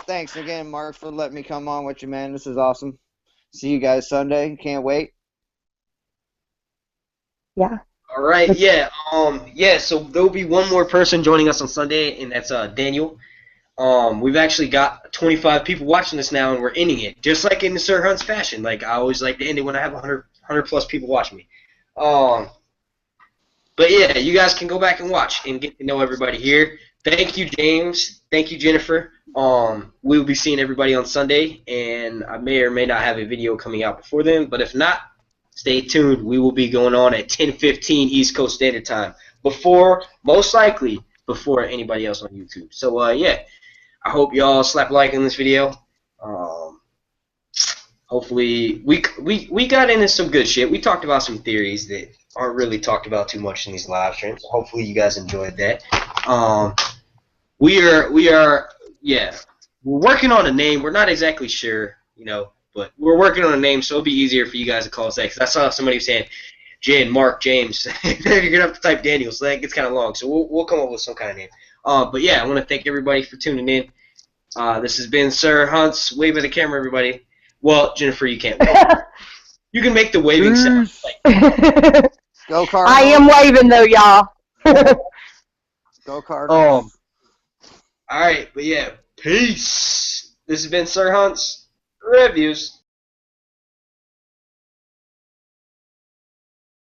Thanks again, Mark, for letting me come on with you, man. This is awesome. See you guys Sunday. Can't wait. Yeah. All right. Yeah. So there'll be one more person joining us on Sunday, and that's Daniel. We've actually got 25 people watching this now, and we're ending it just like in the Sir Hunt's fashion. Like I always like to end it when I have 100 plus people watch me. But yeah, you guys can go back and watch and get to know everybody here. Thank you, James. Thank you, Jennifer. We'll be seeing everybody on Sunday, and I may or may not have a video coming out before then, but if not, stay tuned. We will be going on at 10:15 East Coast Standard Time, most likely before anybody else on YouTube. So, yeah, I hope y'all slap a like on this video. Hopefully, we got into some good shit. We talked about some theories that aren't really talked about too much in these live streams. So hopefully you guys enjoyed that. We're working on a name. We're not exactly sure, but we're working on a name, so it'll be easier for you guys to call us that. Because I saw somebody saying Jan, Mark, James. You're gonna have to type Daniel, so that gets kind of long. So we'll come up with some kind of name. But yeah, I want to thank everybody for tuning in. This has been Sir Hunt's wave at the camera, everybody. Well, Jennifer, you can't wave. You can make the waving sound. Go Cardinals. I am waving though, y'all. Go Cardinals. All right, but yeah, peace. This has been Sir Hunt's Reviews.